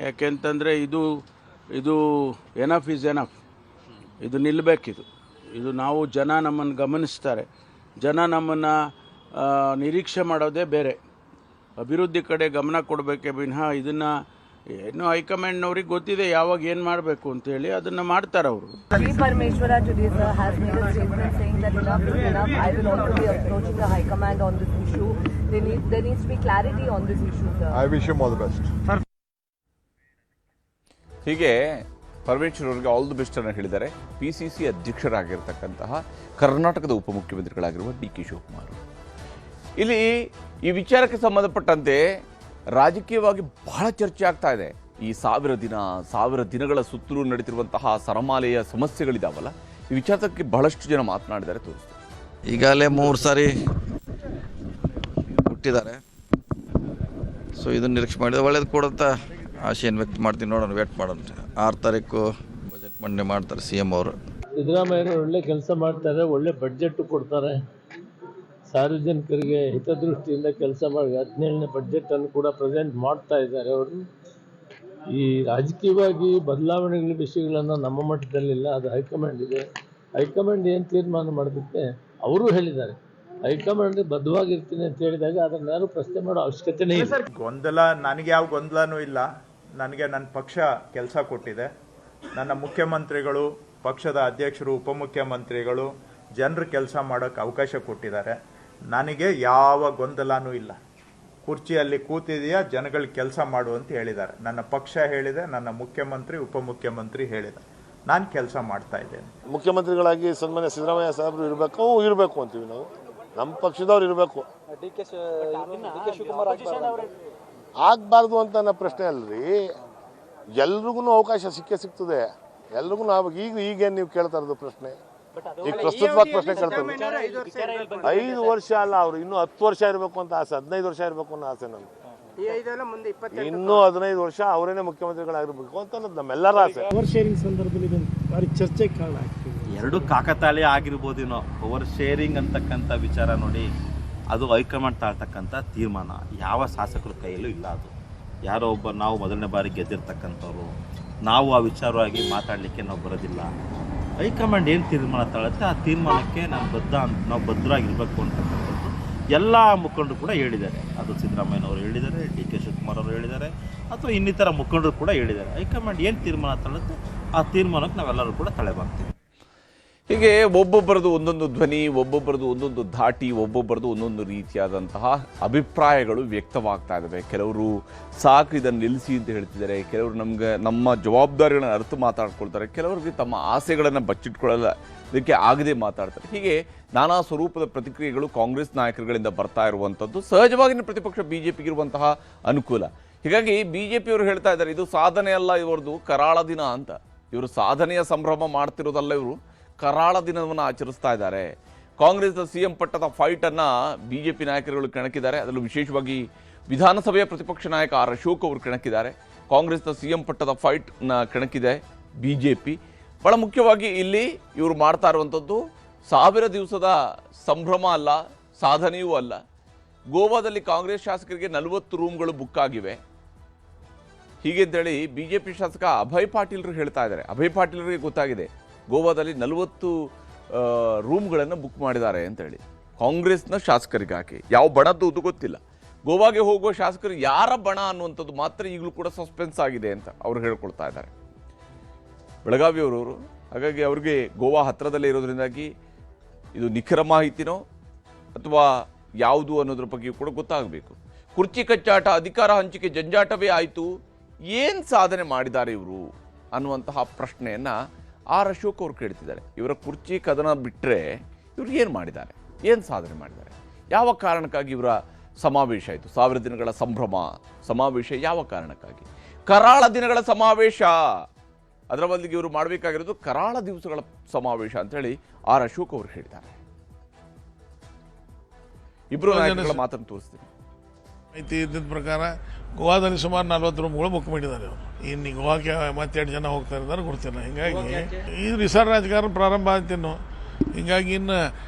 ಯಾಕೆಂತಂದರೆ ಇದು ಎನಫ್ ಈಸ್ ಎನಫ್, ಇದು ನಿಲ್ಲಬೇಕಿದು. ಇದು ನಾವು ಜನ ನಮ್ಮನ್ನು ಗಮನಿಸ್ತಾರೆ, ಜನ ನಮ್ಮನ್ನು ನಿರೀಕ್ಷೆ ಮಾಡೋದೇ ಬೇರೆ. ಅಭಿವೃದ್ಧಿ ಕಡೆ ಗಮನ ಕೊಡಬೇಕೇ ವಿನಃ ಇದನ್ನು ಏನು ಹೈಕಮಾಂಡ್ನವ್ರಿಗೆ ಗೊತ್ತಿದೆ ಯಾವಾಗ ಏನು ಮಾಡಬೇಕು ಅಂತೇಳಿ ಅದನ್ನು ಮಾಡ್ತಾರೆ ಅವರು. Parmeshwara today sir has made a statement saying that enough is enough. I will also be approaching the High Command on this issue. There needs to be clarity on this issue, sir. I wish him all the best. ಹೀಗೆ ಪರಮೇಶ್ವರ್ ಅವರಿಗೆ all the best ಅನ್ನು ಹೇಳಿದ್ದಾರೆ PCC ಅಧ್ಯಕ್ಷರಾಗಿರ್ತಕ್ಕಂತಹ ಕರ್ನಾಟಕದ ಉಪಮುಖ್ಯಮಂತ್ರಿಗಳಾಗಿರುವ DK Shivakumar. ಇಲ್ಲಿ ಈ ವಿಚಾರಕ್ಕೆ ಸಂಬಂಧಪಟ್ಟಂತೆ ರಾಜಕೀಯವಾಗಿ ಬಹಳ ಚರ್ಚೆ ಆಗ್ತಾ ಇದೆ. ಈ ಸಾವಿರ ದಿನಗಳ ಸುತ್ತಲೂ ನಡೀತಿರುವಂತಹ ಸರಮಾಲೆಯ ಸಮಸ್ಯೆಗಳಿದಾವಲ್ಲ, ಈ ವಿಚಾರಕ್ಕೆ ಬಹಳಷ್ಟು ಜನ ಮಾತನಾಡಿದ್ದಾರೆ. ತೋರಿಸ್ತಾರೆ. ಈಗಾಗಲೇ 3 ಸಾರಿ ಹುಟ್ಟಿದ್ದಾರೆ. ಸೊ ಇದನ್ನು ನಿರೀಕ್ಷೆ ಮಾಡಿದ್ರೆ ಒಳ್ಳೇದು ಕೊಡುತ್ತಾ ಆಶೆಯನ್ನು ವ್ಯಕ್ತ ಮಾಡ್ತೀನಿ. ನೋಡೋಣ, ವೇಟ್ ಮಾಡೋಣ. 6 ತಾರೀಕು ಬಜೆಟ್ ಮಂಡನೆ ಮಾಡ್ತಾರೆ CM ಅವರು. ಸಿದ್ದರಾಮಯ್ಯರು ಒಳ್ಳೆ ಕೆಲಸ ಮಾಡ್ತಾರೆ, ಒಳ್ಳೆ ಬಡ್ಜೆಟ್ ಕೊಡ್ತಾರೆ, ಸಾರ್ವಜನಿಕರಿಗೆ ಹಿತದೃಷ್ಟಿಯಿಂದ ಕೆಲಸ ಮಾಡಿ 17ನೇ ಬಡ್ಜೆಟನ್ನು ಕೂಡ ಪ್ರೆಸೆಂಟ್ ಮಾಡ್ತಾ ಇದ್ದಾರೆ ಅವರು. ಈ ರಾಜಕೀಯವಾಗಿ ಬದಲಾವಣೆಗಳ ವಿಷಯಗಳನ್ನು ನಮ್ಮ ಮಟ್ಟದಲ್ಲಿಲ್ಲ, ಅದು ಹೈಕಮಾಂಡ್ ಇದೆ. ಹೈಕಮಾಂಡ್ ಏನು ತೀರ್ಮಾನ ಮಾಡೋದಕ್ಕೆ ಅವರು ಹೇಳಿದ್ದಾರೆ. ಹೈಕಮಾಂಡ್ ಬದ್ಧವಾಗಿರ್ತೀನಿ ಅಂತ ಹೇಳಿದಾಗ ಅದನ್ನು ಯಾರು ಪ್ರಶ್ನೆ ಮಾಡೋ ಅವಶ್ಯಕತೆನೇ ಇಲ್ಲ. ಗೊಂದಲ, ನನಗೆ ಯಾವ ಗೊಂದಲನೂ ಇಲ್ಲ. ನನಗೆ ನನ್ನ ಪಕ್ಷ ಕೆಲಸ ಕೊಟ್ಟಿದೆ. ನನ್ನ ಮುಖ್ಯಮಂತ್ರಿಗಳು, ಪಕ್ಷದ ಅಧ್ಯಕ್ಷರು, ಉಪಮುಖ್ಯಮಂತ್ರಿಗಳು ಜನರು ಕೆಲಸ ಮಾಡೋಕ್ಕೆ ಅವಕಾಶ ಕೊಟ್ಟಿದ್ದಾರೆ. ನನಗೆ ಯಾವ ಗೊಂದಲನೂ ಇಲ್ಲ. ಕುರ್ಚಿಯಲ್ಲಿ ಕೂತಿದೆಯಾ, ಜನಗಳು ಕೆಲಸ ಮಾಡು ಅಂತ ಹೇಳಿದ್ದಾರೆ. ನನ್ನ ಪಕ್ಷ ಹೇಳಿದೆ, ನನ್ನ ಮುಖ್ಯಮಂತ್ರಿ ಉಪಮುಖ್ಯಮಂತ್ರಿ ಹೇಳಿದೆ, ನಾನು ಕೆಲಸ ಮಾಡ್ತಾ ಇದ್ದೇನೆ. ಮುಖ್ಯಮಂತ್ರಿಗಳಾಗಿ ಸನ್ಮಾನ್ಯ ಸಿದ್ದರಾಮಯ್ಯ ಸಾಹೇಬರು ಇರಬೇಕು ಅಂತೀವಿ ನಾವು. ನಮ್ಮ ಪಕ್ಷದವ್ರು ಇರಬೇಕು, ಆಗಬಾರ್ದು ಅಂತ ನನ್ನ ಪ್ರಶ್ನೆ ಅಲ್ರಿ. ಎಲ್ರಿಗೂ ಅವಕಾಶ ಸಿಗ್ತದೆ ಎಲ್ರಿಗೂ. ನಾವು ಈಗೇನು ನೀವು ಕೇಳ್ತಾ ಇರೋದು ಪ್ರಶ್ನೆ, ಈಗ ಪ್ರಸ್ತುತವಾಗಿ ಪ್ರಶ್ನೆ ಕೇಳ್ತಾರೆ. 5 ವರ್ಷ ಅಲ್ಲ, ಅವರು ಇನ್ನೂ 10 ವರ್ಷ ಇರಬೇಕು ಅಂತ ಆಸೆ, 15 ವರ್ಷ ಇರಬೇಕು ಅನ್ನೋ ಆಸೆ ನಮ್ಗೆ. ಇನ್ನೂ 15 ವರ್ಷ ಅವರೇನೆ ಮುಖ್ಯಮಂತ್ರಿಗಳಾಗಿರ್ಬೇಕು ಅಂತ ನಮ್ಮೆಲ್ಲರ ಆಸೆ. ಪವರ್ ಶೇರಿಂಗ್ ಸಂದರ್ಭದಲ್ಲಿ ಭಾರಿ ಚರ್ಚೆಗೆ ಕಾರಣ ಆಗ್ತದೆ. ಎರಡು ಕಾಕತಾಳೀಯ ಆಗಿರ್ಬೋದೇನೋ. ಪವರ್ ಶೇರಿಂಗ್ ಅಂತಕ್ಕಂಥ ವಿಚಾರ ನೋಡಿ, ಅದು ಹೈಕಮಾಂಡ್ ತಾಳ್ತಕ್ಕಂಥ ತೀರ್ಮಾನ, ಯಾವ ಶಾಸಕರ ಕೈಯಲ್ಲೂ ಇಲ್ಲ. ಅದು ಯಾರೋ ಒಬ್ಬ, ನಾವು ಮೊದಲನೇ ಬಾರಿ ಗೆದ್ದಿರ್ತಕ್ಕಂಥವ್ರು, ನಾವು ಆ ವಿಚಾರವಾಗಿ ಮಾತಾಡಲಿಕ್ಕೆ ನಾವು ಬರೋದಿಲ್ಲ. ಹೈಕಮಾಂಡ್ ಏನು ತೀರ್ಮಾನ ತಾಳುತ್ತೆ ಆ ತೀರ್ಮಾನಕ್ಕೆ ನಾವು ಭದ್ರಾಗಿರ್ಬೇಕು ಅಂತಕ್ಕಂಥದ್ದು ಎಲ್ಲ ಮುಖಂಡರು ಕೂಡ ಹೇಳಿದ್ದಾರೆ. ಅದು ಸಿದ್ದರಾಮಯ್ಯನವರು ಹೇಳಿದ್ದಾರೆ, DK ಶಿವಕುಮಾರ್ ಅವರು ಹೇಳಿದ್ದಾರೆ, ಅಥವಾ ಇನ್ನಿತರ ಮುಖಂಡರು ಕೂಡ ಹೇಳಿದ್ದಾರೆ. ಹೈಕಮಾಂಡ್ ಏನು ತೀರ್ಮಾನ ತಾಳುತ್ತೆ ಆ ತೀರ್ಮಾನಕ್ಕೆ ನಾವೆಲ್ಲರೂ ಕೂಡ ತಲೆಬಾಗ್ತೀವಿ. ಹೀಗೆ ಒಬ್ಬೊಬ್ಬರದು ಒಂದೊಂದು ಧ್ವನಿ, ಒಬ್ಬೊಬ್ಬರದು ಒಂದೊಂದು ಧಾಟಿ, ಒಬ್ಬೊಬ್ಬರದು ಒಂದೊಂದು ರೀತಿಯಾದಂತಹ ಅಭಿಪ್ರಾಯಗಳು ವ್ಯಕ್ತವಾಗ್ತಾ ಇದ್ದಾವೆ. ಕೆಲವರು ಸಾಕು ಇದನ್ನು ನಿಲ್ಲಿಸಿ ಅಂತ ಹೇಳ್ತಿದ್ದಾರೆ, ಕೆಲವರು ನಮ್ಮ ಜವಾಬ್ದಾರಿಗಳನ್ನು ಅರ್ಥ ಮಾತಾಡ್ಕೊಳ್ತಾರೆ, ಕೆಲವರಿಗೆ ತಮ್ಮ ಆಸೆಗಳನ್ನು ಬಚ್ಚಿಟ್ಕೊಳ್ಳೋದಕ್ಕೆ ಆಗದೆ ಮಾತಾಡ್ತಾರೆ. ಹೀಗೆ ನಾನಾ ಸ್ವರೂಪದ ಪ್ರತಿಕ್ರಿಯೆಗಳು ಕಾಂಗ್ರೆಸ್ ನಾಯಕರುಗಳಿಂದ ಬರ್ತಾ ಇರುವಂಥದ್ದು ಸಹಜವಾಗಿ ಪ್ರತಿಪಕ್ಷ BJPಗೆ ಇರುವಂತಹ ಅನುಕೂಲ. ಹೀಗಾಗಿ BJPಯವರು ಹೇಳ್ತಾ ಇದ್ದಾರೆ, ಇದು ಸಾಧನೆ ಅಲ್ಲ ಇವರದು, ಕರಾಳ ದಿನ ಅಂತ. ಇವರು ಸಾಧನೆಯ ಸಂಭ್ರಮ ಮಾಡ್ತಿರೋದಲ್ಲ, ಇವರು ಕರಾಳ ದಿನವನ್ನು ಆಚರಿಸ್ತಾ ಇದ್ದಾರೆ. ಕಾಂಗ್ರೆಸ್ನ CM ಪಟ್ಟದ ಫೈಟನ್ನು BJP ನಾಯಕರುಗಳು ಕೆಣಕಿದ್ದಾರೆ. ಅದರಲ್ಲೂ ವಿಶೇಷವಾಗಿ ವಿಧಾನಸಭೆಯ ಪ್ರತಿಪಕ್ಷ ನಾಯಕ R ಅಶೋಕ್ ಅವರು ಕೆಣಕಿದ್ದಾರೆ. ಕಾಂಗ್ರೆಸ್ನ CM ಪಟ್ಟದ ಫೈಟ್ನ ಕೆಣಕಿದೆ BJP. ಬಹಳ ಮುಖ್ಯವಾಗಿ ಇಲ್ಲಿ ಇವರು ಮಾಡ್ತಾ ಇರುವಂಥದ್ದು 1000 ದಿವಸದ ಸಂಭ್ರಮ ಅಲ್ಲ, ಸಾಧನೆಯೂ ಅಲ್ಲ. ಗೋವಾದಲ್ಲಿ ಕಾಂಗ್ರೆಸ್ ಶಾಸಕರಿಗೆ 40 ರೂಮ್ಗಳು ಬುಕ್ ಆಗಿವೆ. ಹೀಗೆ ಅಂತೇಳಿ BJP ಶಾಸಕ ಅಭಯ್ ಪಾಟೀಲ್ರು ಹೇಳ್ತಾ ಇದ್ದಾರೆ. ಅಭಯ್ ಪಾಟೀಲ್ರಿಗೆ ಗೊತ್ತಾಗಿದೆ ಗೋವಾದಲ್ಲಿ 40 ರೂಮ್ಗಳನ್ನು ಬುಕ್ ಮಾಡಿದ್ದಾರೆ ಅಂತೇಳಿ, ಕಾಂಗ್ರೆಸ್ನ ಶಾಸಕರಿಗಾಗಿ. ಯಾವ ಬಣದ್ದು ಅದು ಗೊತ್ತಿಲ್ಲ. ಗೋವಾಗೆ ಹೋಗುವ ಶಾಸಕರು ಯಾರ ಬಣ ಅನ್ನುವಂಥದ್ದು ಮಾತ್ರ ಈಗಲೂ ಕೂಡ ಸಸ್ಪೆನ್ಸ್ ಆಗಿದೆ ಅಂತ ಅವರು ಹೇಳ್ಕೊಳ್ತಾ ಇದ್ದಾರೆ, ಬೆಳಗಾವಿಯವರು. ಹಾಗಾಗಿ ಅವ್ರಿಗೆ ಗೋವಾ ಹತ್ತಿರದಲ್ಲೇ ಇರೋದ್ರಿಂದಾಗಿ ಇದು ನಿಖರ ಮಾಹಿತಿನೋ ಅಥವಾ ಯಾವುದು ಅನ್ನೋದ್ರ ಬಗ್ಗೆ ಕೂಡ ಗೊತ್ತಾಗಬೇಕು. ಕುರ್ಚಿ ಕಚ್ಚಾಟ, ಅಧಿಕಾರ ಹಂಚಿಕೆ ಜಂಜಾಟವೇ ಆಯಿತು, ಏನು ಸಾಧನೆ ಮಾಡಿದ್ದಾರೆ ಇವರು ಅನ್ನುವಂತಹ ಪ್ರಶ್ನೆಯನ್ನು R ಅಶೋಕ್ ಅವರು ಕೇಳ್ತಿದ್ದಾರೆ. ಇವರ ಕುರ್ಚಿ ಕದನ ಬಿಟ್ಟರೆ ಇವರು ಏನು ಮಾಡಿದ್ದಾರೆ, ಏನು ಸಾಧನೆ ಮಾಡಿದ್ದಾರೆ, ಯಾವ ಕಾರಣಕ್ಕಾಗಿ ಇವರ ಸಮಾವೇಶ ಆಯಿತು? 1000 ದಿನಗಳ ಸಂಭ್ರಮ ಸಮಾವೇಶ ಯಾವ ಕಾರಣಕ್ಕಾಗಿ? ಕರಾಳ ದಿನಗಳ ಸಮಾವೇಶ ಅದರ ಬದಲಿಗೆ ಇವರು ಮಾಡಬೇಕಾಗಿರೋದು ಕರಾಳ ದಿವಸಗಳ ಸಮಾವೇಶ ಅಂತೇಳಿ ಆರ್ ಅಶೋಕ್ ಅವರು ಹೇಳಿದ್ದಾರೆ. ಇಬ್ಬರು ನಾಯಕರ ಮಾತನ್ನು ತೋರಿಸ್ತೀನಿ. ಮಾಹಿತಿ ಇದ್ದಿದ್ದ ಪ್ರಕಾರ ಗೋವಾದಲ್ಲಿ ಸುಮಾರು 40 ರೂಮ್ಗಳು ಬುಕ್ ಮಾಡಿದ್ದಾರೆ ಅವರು. ಇನ್ನು ಗೋವಾಕ್ಕೆ ಮತ್ತೆರಡು ಜನ ಹೋಗ್ತಾ ಇದ್ದಾರೆ ಗೊತ್ತಿಲ್ಲ. ಹಿಂಗಾಗಿ ಈ ರಿಸಾರ್ಟ್ ರಾಜಕಾರಣ ಪ್ರಾರಂಭ ಆಯ್ತಿನ್ನು. ಹಿಂಗಾಗಿ ಇನ್ನು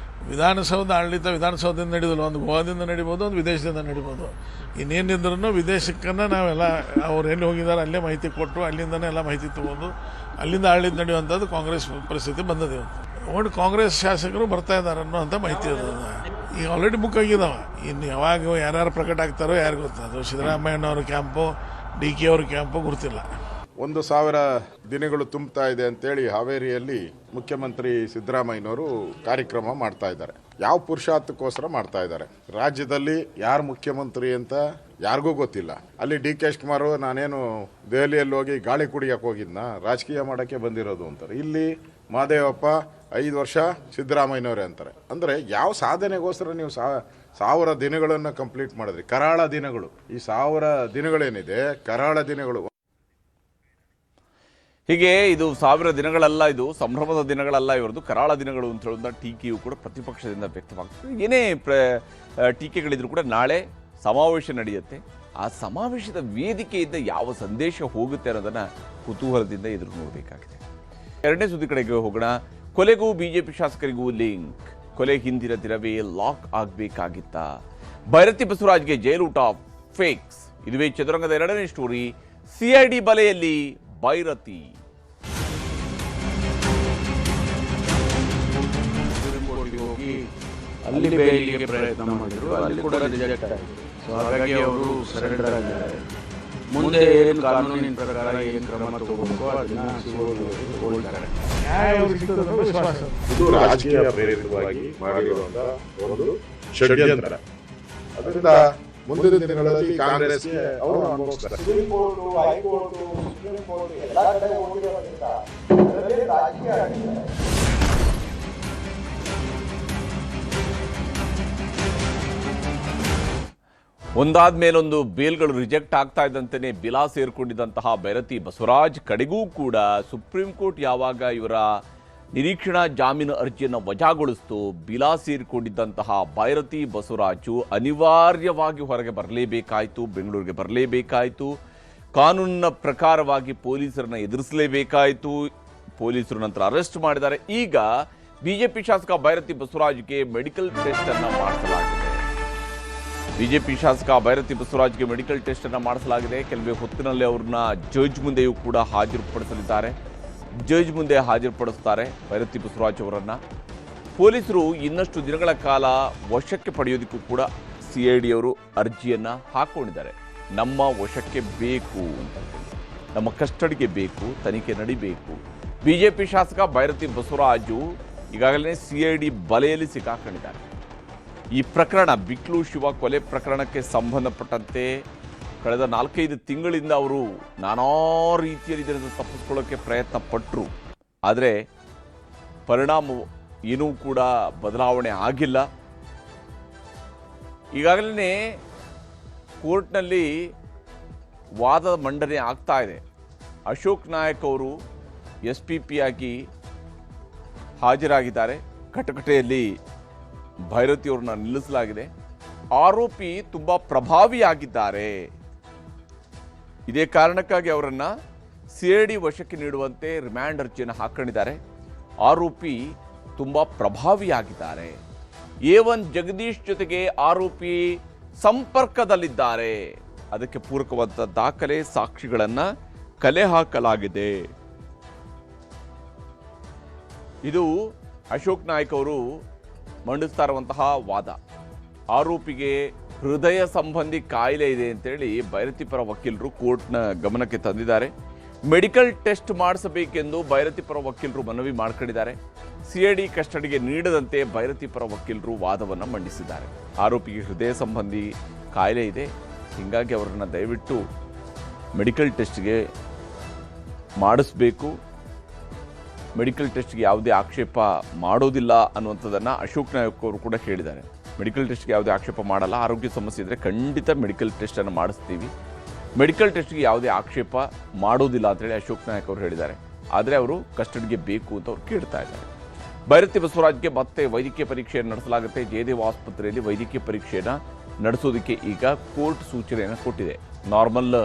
ವಿಧಾನಸೌಧ ಆಡಳಿತ ವಿಧಾನಸೌಧದಿಂದ ನಡೀದಲ್ಲ, ಒಂದು ಗೋವಾದಿಂದ ನಡಿಬೋದು, ಒಂದು ವಿದೇಶದಿಂದ ನಡಿಬೋದು. ಇನ್ನೇನಿದ್ರೂ ವಿದೇಶಕ್ಕನ್ನು ನಾವೆಲ್ಲ ಅವ್ರು ಎಲ್ಲಿ ಹೋಗಿದ್ದಾರೆ ಅಲ್ಲೇ ಮಾಹಿತಿ ಕೊಟ್ಟು ಅಲ್ಲಿಂದನೇ ಎಲ್ಲ ಮಾಹಿತಿ ತೊಗೊಂಡು ಅಲ್ಲಿಂದ ಆಡಳಿತ ನಡೆಯುವಂಥದ್ದು ಕಾಂಗ್ರೆಸ್ ಪರಿಸ್ಥಿತಿ ಬಂದದೆ. ಒಟ್ಟು ಕಾಂಗ್ರೆಸ್ ಶಾಸಕರು ಬರ್ತಾ ಇದ್ದಾರೆ ಅನ್ನೋಂಥ ಮಾಹಿತಿ ಅದು ಈಗ ಆಲ್ರೆಡಿ ಬುಕ್ ಆಗಿದ್ದಾವೆ. ಇನ್ನು ಯಾವಾಗ ಯಾರ್ಯಾರು ಪ್ರಕಟ ಆಗ್ತಾರೋ ಯಾರು ಗೊತ್ತದು. ಸಿದ್ದರಾಮಯ್ಯನವ್ರ ಕ್ಯಾಂಪು, DK ಅವ್ರ ಕ್ಯಾಂಪು ಗೊತ್ತಿಲ್ಲ. 1,000 ದಿನಗಳು ತುಂಬ್ತಾ ಇದೆ ಅಂತೇಳಿ ಹಾವೇರಿಯಲ್ಲಿ ಮುಖ್ಯಮಂತ್ರಿ ಸಿದ್ದರಾಮಯ್ಯನವರು ಕಾರ್ಯಕ್ರಮ ಮಾಡ್ತಾ ಇದ್ದಾರೆ. ಯಾವ ಪುರುಷಾರ್ಥಕ್ಕೋಸ್ಕರ ಮಾಡ್ತಾ ಇದ್ದಾರೆ? ರಾಜ್ಯದಲ್ಲಿ ಯಾರು ಮುಖ್ಯಮಂತ್ರಿ ಅಂತ ಯಾರಿಗೂ ಗೊತ್ತಿಲ್ಲ. ಅಲ್ಲಿ DK ಶಿವಕುಮಾರ್ ನಾನೇನು ದೆಹಲಿಯಲ್ಲಿ ಹೋಗಿ ಗಾಳಿ ಕುಡಿಯಕ್ಕೆ ಹೋಗಿದ್ನ, ರಾಜಕೀಯ ಮಾಡೋಕ್ಕೆ ಬಂದಿರೋದು ಅಂತಾರೆ. ಇಲ್ಲಿ ಮಹದೇವಪ್ಪ 5 ವರ್ಷ ಸಿದ್ದರಾಮಯ್ಯನವರೇ ಅಂತಾರೆ. ಅಂದರೆ ಯಾವ ಸಾಧನೆಗೋಸ್ಕರ ನೀವು 1000 ದಿನಗಳನ್ನು ಕಂಪ್ಲೀಟ್ ಮಾಡಿದ್ರಿ? ಕರಾಳ ದಿನಗಳು. ಈ 1000 ದಿನಗಳೇನಿದೆ ಕರಾಳ ದಿನಗಳು. ಹೀಗೆ ಇದು 1000 ದಿನಗಳಲ್ಲ, ಇದು ಸಂಭ್ರಮದ ದಿನಗಳಲ್ಲ, ಇವರದು ಕರಾಳ ದಿನಗಳು ಅಂತ ಹೇಳೋದನ್ನ ಟೀಕೆಯು ಕೂಡ ಪ್ರತಿಪಕ್ಷದಿಂದ ವ್ಯಕ್ತವಾಗ್ತದೆ. ಏನೇ ಟೀಕೆಗಳಿದ್ರು ಕೂಡ ನಾಳೆ ಸಮಾವೇಶ ನಡೆಯುತ್ತೆ. ಆ ಸಮಾವೇಶದ ವೇದಿಕೆಯಿಂದ ಯಾವ ಸಂದೇಶ ಹೋಗುತ್ತೆ ಅನ್ನೋದನ್ನು ಕುತೂಹಲದಿಂದ ಎದುರು ನೋಡಬೇಕಾಗಿದೆ. ಎರಡನೇ ಸುದ್ದಿ ಕಡೆಗೆ ಹೋಗೋಣ. ಕೊಲೆಗೂ ಬಿಜೆಪಿ ಶಾಸಕರಿಗೂ ಲಿಂಕ್. ಕೊಲೆ ಹಿಂದಿನ ದಿನವೇ ಲಾಕ್ ಆಗಬೇಕಾಗಿತ್ತ. ಭೈರತಿ ಬಸವರಾಜ್ಗೆ ಜೈಲೂಟ ಫೇಕ್ಸ್. ಇದುವೇ ಚದುರಂಗದ ಎರಡನೇ ಸ್ಟೋರಿ. CID ಬಲೆಯಲ್ಲಿ ಭೈರತಿ. ಅಲ್ಲಿ ಬೇಲಿಗೆ ಪ್ರಯತ್ನ ಮಾಡಿದ್ರು, ಅಲ್ಲಿ ಕೂಡ ರಿಜೆಕ್ಟ್ ಆಯಿತು. ಸೊ ಹಾಗಾಗಿ ಅವರು ಸರೆಂಡರ್ ಆಗಿದ್ದಾರೆ. ಮುಂದೆ ಏನು ಕಾನೂನಿನ ಪ್ರಕಾರ ಏನು ಕ್ರಮ ತಗೋಬೇಕು ಅದನ್ನ ಸಿಗೋಳ್ತಾರೆ. ಇದು ರಾಜಕೀಯ ಪ್ರೇರಿತವಾಗಿ ಮಾಡಿರುವಂತಹ ಒಂದು ಷಡ್ಯಂತ್ರ. ಅದರಿಂದ ಮುಂದಿನ ದಿನಗಳಲ್ಲಿ ಕಾಂಗ್ರೆಸ್ಗೆ ಅವರು ಅನುಭವಿಸ್ತಾರೆ. ಒಂದಾದ ಮೇಲೊಂದು ಬೇಲ್ಗಳು ರಿಜೆಕ್ಟ್ ಆಗ್ತಾ ಇದ್ದಂತೆಯೇ ಬಿಲಾ ಸೇರಿಕೊಂಡಿದ್ದಂತಹ ಭೈರತಿ ಬಸವರಾಜ್ ಕಡೆಗೂ ಕೂಡ ಸುಪ್ರೀಂ ಕೋರ್ಟ್ ಯಾವಾಗ ಇವರ ನಿರೀಕ್ಷಣಾ ಜಾಮೀನು ಅರ್ಜಿಯನ್ನು ವಜಾಗೊಳಿಸಿತು, ಬಿಲಾ ಸೇರಿಕೊಂಡಿದ್ದಂತಹ ಭೈರತಿ ಬಸವರಾಜು ಅನಿವಾರ್ಯವಾಗಿ ಹೊರಗೆ ಬರಲೇಬೇಕಾಯಿತು, ಬೆಂಗಳೂರಿಗೆ ಬರಲೇಬೇಕಾಯಿತು. ಕಾನೂನಿನ ಪ್ರಕಾರವಾಗಿ ಪೊಲೀಸರನ್ನ ಎದುರಿಸಲೇಬೇಕಾಯಿತು. ಪೊಲೀಸರು ನಂತರ ಅರೆಸ್ಟ್ ಮಾಡಿದ್ದಾರೆ. ಈಗ ಬಿಜೆಪಿ ಶಾಸಕ ಭೈರತಿ ಬಸವರಾಜ್ಗೆ ಮೆಡಿಕಲ್ ಟೆಸ್ಟ್ ಅನ್ನು ಮಾಡಿಸಲಾಗಿದೆ. ಬಿಜೆಪಿ ಶಾಸಕ ಭೈರತಿ ಬಸವರಾಜ್ಗೆ ಮೆಡಿಕಲ್ ಟೆಸ್ಟ್ ಅನ್ನು ಮಾಡಿಸಲಾಗಿದೆ. ಕೆಲವೇ ಹೊತ್ತಿನಲ್ಲಿ ಅವ್ರನ್ನ ಜಡ್ಜ್ ಮುಂದೆಯೂ ಕೂಡ ಹಾಜರುಪಡಿಸಲಿದ್ದಾರೆ. ಜಡ್ಜ್ ಮುಂದೆ ಹಾಜರುಪಡಿಸ್ತಾರೆ ಭೈರತಿ ಬಸವರಾಜ್ ಅವರನ್ನ. ಪೊಲೀಸರು ಇನ್ನಷ್ಟು ದಿನಗಳ ಕಾಲ ವಶಕ್ಕೆ ಪಡೆಯೋದಕ್ಕೂ ಕೂಡ CID ಅವರು ಅರ್ಜಿಯನ್ನ ಹಾಕೊಂಡಿದ್ದಾರೆ. ನಮ್ಮ ವಶಕ್ಕೆ ಬೇಕು, ನಮ್ಮ ಕಸ್ಟಡಿಗೆ ಬೇಕು, ತನಿಖೆ ನಡಿಬೇಕು. ಬಿಜೆಪಿ ಶಾಸಕ ಭೈರತಿ ಬಸವರಾಜು ಈಗಾಗಲೇ CID ಬಲೆಯಲ್ಲಿ ಸಿಕ್ಕಾಕೊಂಡಿದ್ದಾರೆ. ಈ ಪ್ರಕರಣ ಬಿಕ್ಲು ಶಿವ ಕೊಲೆ ಪ್ರಕರಣಕ್ಕೆ ಸಂಬಂಧಪಟ್ಟಂತೆ ಕಳೆದ 4-5 ತಿಂಗಳಿಂದ ಅವರು ನಾನಾ ರೀತಿಯಲ್ಲಿ ಇದರಿಂದ ತಪ್ಪಿಸ್ಕೊಳ್ಳೋಕ್ಕೆ ಪ್ರಯತ್ನ ಪಟ್ಟರು. ಆದರೆ ಪರಿಣಾಮ ಏನೂ ಕೂಡ ಬದಲಾವಣೆ ಆಗಿಲ್ಲ. ಈಗಾಗಲೇ ಕೋರ್ಟ್ನಲ್ಲಿ ವಾದ ಮಂಡನೆ ಆಗ್ತಾ ಇದೆ. ಅಶೋಕ್ ನಾಯಕ್ ಅವರು SPP ಆಗಿ ಹಾಜರಾಗಿದ್ದಾರೆ. ಕಟಕಟೆಯಲ್ಲಿ ಭೈರತಿ ಅವ್ರನ್ನ ನಿಲ್ಲಿಸಲಾಗಿದೆ. ಆರೋಪಿ ತುಂಬ ಪ್ರಭಾವಿಯಾಗಿದ್ದಾರೆ. ಇದೇ ಕಾರಣಕ್ಕಾಗಿ ಅವರನ್ನು CID ವಶಕ್ಕೆ ನೀಡುವಂತೆ ರಿಮ್ಯಾಂಡ್ ಅರ್ಜಿಯನ್ನು ಹಾಕೊಂಡಿದ್ದಾರೆ. ಆರೋಪಿ ತುಂಬ ಪ್ರಭಾವಿಯಾಗಿದ್ದಾರೆ. A1 ಜಗದೀಶ್ ಜೊತೆಗೆ ಆರೋಪಿ ಸಂಪರ್ಕದಲ್ಲಿದ್ದಾರೆ. ಅದಕ್ಕೆ ಪೂರಕವಾದ ದಾಖಲೆ ಸಾಕ್ಷಿಗಳನ್ನು ಕಲೆ ಹಾಕಲಾಗಿದೆ. ಇದು ಅಶೋಕ್ ನಾಯ್ಕ್ ಅವರು ಮಂಡಿಸ್ತಾ ಇರುವಂತಹ ವಾದ. ಆರೋಪಿಗೆ ಹೃದಯ ಸಂಬಂಧಿ ಕಾಯಿಲೆ ಇದೆ ಅಂತೇಳಿ ಭೈರತಿ ಪರ ವಕೀಲರು ಕೋರ್ಟ್ನ ಗಮನಕ್ಕೆ ತಂದಿದ್ದಾರೆ. ಮೆಡಿಕಲ್ ಟೆಸ್ಟ್ ಮಾಡಿಸಬೇಕೆಂದು ಭೈರತಿ ಪರ ವಕೀಲರು ಮನವಿ ಮಾಡ್ಕೊಂಡಿದ್ದಾರೆ. CID ಕಸ್ಟಡಿಗೆ ನೀಡದಂತೆ ಭೈರತಿ ಪರ ವಕೀಲರು ವಾದವನ್ನು ಮಂಡಿಸಿದ್ದಾರೆ. ಆರೋಪಿಗೆ ಹೃದಯ ಸಂಬಂಧಿ ಕಾಯಿಲೆ ಇದೆ, ಹೀಗಾಗಿ ಅವರನ್ನು ದಯವಿಟ್ಟು ಮೆಡಿಕಲ್ ಟೆಸ್ಟ್ಗೆ ಮಾಡಿಸ್ಬೇಕು. ಮೆಡಿಕಲ್ ಟೆಸ್ಟ್ಗೆ ಯಾವುದೇ ಆಕ್ಷೇಪ ಮಾಡೋದಿಲ್ಲ ಅನ್ನುವಂಥದ್ದನ್ನು ಅಶೋಕ್ ನಾಯಕ್ ಅವರು ಕೂಡ ಹೇಳಿದ್ದಾರೆ. ಮೆಡಿಕಲ್ ಟೆಸ್ಟ್ಗೆ ಯಾವುದೇ ಆಕ್ಷೇಪ ಮಾಡಲ್ಲ, ಆರೋಗ್ಯ ಸಮಸ್ಯೆ ಇದ್ದರೆ ಖಂಡಿತ ಮೆಡಿಕಲ್ ಟೆಸ್ಟನ್ನು ಮಾಡಿಸ್ತೀವಿ, ಮೆಡಿಕಲ್ ಟೆಸ್ಟ್ಗೆ ಯಾವುದೇ ಆಕ್ಷೇಪ ಮಾಡೋದಿಲ್ಲ ಅಂತೇಳಿ ಅಶೋಕ್ ನಾಯಕ್ ಅವರು ಹೇಳಿದ್ದಾರೆ. ಆದರೆ ಅವರು ಕಸ್ಟಡಿಗೆ ಬೇಕು ಅಂತ ಅವ್ರು ಕೇಳ್ತಾ ಇದ್ದಾರೆ. ಭೈರತಿ ಬಸವರಾಜ್ಗೆ ಮತ್ತೆ ವೈದ್ಯಕೀಯ ಪರೀಕ್ಷೆಯನ್ನು ನಡೆಸಲಾಗುತ್ತೆ. ಜಯದೇವ ಆಸ್ಪತ್ರೆಯಲ್ಲಿ ವೈದ್ಯಕೀಯ ಪರೀಕ್ಷೆಯನ್ನು ನಡೆಸೋದಕ್ಕೆ ಈಗ ಕೋರ್ಟ್ ಸೂಚನೆಯನ್ನು ಕೊಟ್ಟಿದೆ. ನಾರ್ಮಲ್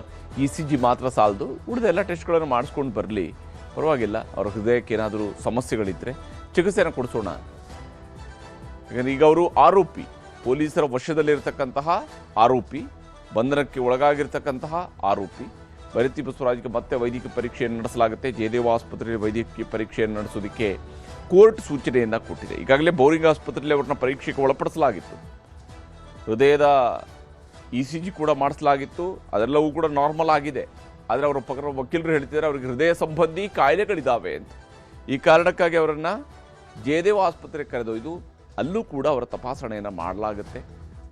ECG ಮಾತ್ರ ಸಾಲದು, ಉಳಿದ ಎಲ್ಲ ಟೆಸ್ಟ್ಗಳನ್ನು ಮಾಡಿಸ್ಕೊಂಡು ಬರಲಿ, ಪರವಾಗಿಲ್ಲ. ಅವರ ಹೃದಯಕ್ಕೆ ಏನಾದರೂ ಸಮಸ್ಯೆಗಳಿದ್ದರೆ ಚಿಕಿತ್ಸೆಯನ್ನು ಕೊಡಿಸೋಣ. ಯಾಕಂದರೆ ಈಗ ಅವರು ಆರೋಪಿ, ಪೊಲೀಸರ ವಶದಲ್ಲಿರ್ತಕ್ಕಂತಹ ಆರೋಪಿ, ಬಂಧನಕ್ಕೆ ಒಳಗಾಗಿರ್ತಕ್ಕಂತಹ ಆರೋಪಿ. ಭೈರತಿ ಬಸವರಾಜ್ಗೆ ಮತ್ತೆ ವೈದ್ಯಕೀಯ ಪರೀಕ್ಷೆಯನ್ನು ನಡೆಸಲಾಗುತ್ತೆ. ಜಯದೇವ ಆಸ್ಪತ್ರೆಯಲ್ಲಿ ವೈದ್ಯಕೀಯ ಪರೀಕ್ಷೆಯನ್ನು ನಡೆಸೋದಕ್ಕೆ ಕೋರ್ಟ್ ಸೂಚನೆಯನ್ನು ಕೊಟ್ಟಿದೆ. ಈಗಾಗಲೇ ಬೋರಿಂಗ್ ಆಸ್ಪತ್ರೆಯಲ್ಲಿ ಅವ್ರನ್ನ ಪರೀಕ್ಷೆಗೆ ಒಳಪಡಿಸಲಾಗಿತ್ತು. ಹೃದಯದ ECG ಕೂಡ ಮಾಡಿಸಲಾಗಿತ್ತು, ಅದೆಲ್ಲವೂ ಕೂಡ ನಾರ್ಮಲ್ ಆಗಿದೆ. ಆದರೆ ಅವರ ಪಕ್ಕ ವಕೀಲರು ಹೇಳ್ತಿದ್ದಾರೆ ಅವರಿಗೆ ಹೃದಯ ಸಂಬಂಧಿ ಕಾಯಿಲೆಗಳಿದ್ದಾವೆ ಅಂತ. ಈ ಕಾರಣಕ್ಕಾಗಿ ಅವರನ್ನು ಜಯದೇವ ಆಸ್ಪತ್ರೆಗೆ ಕರೆದೊಯ್ದು ಅಲ್ಲೂ ಕೂಡ ಅವರ ತಪಾಸಣೆಯನ್ನು ಮಾಡಲಾಗುತ್ತೆ.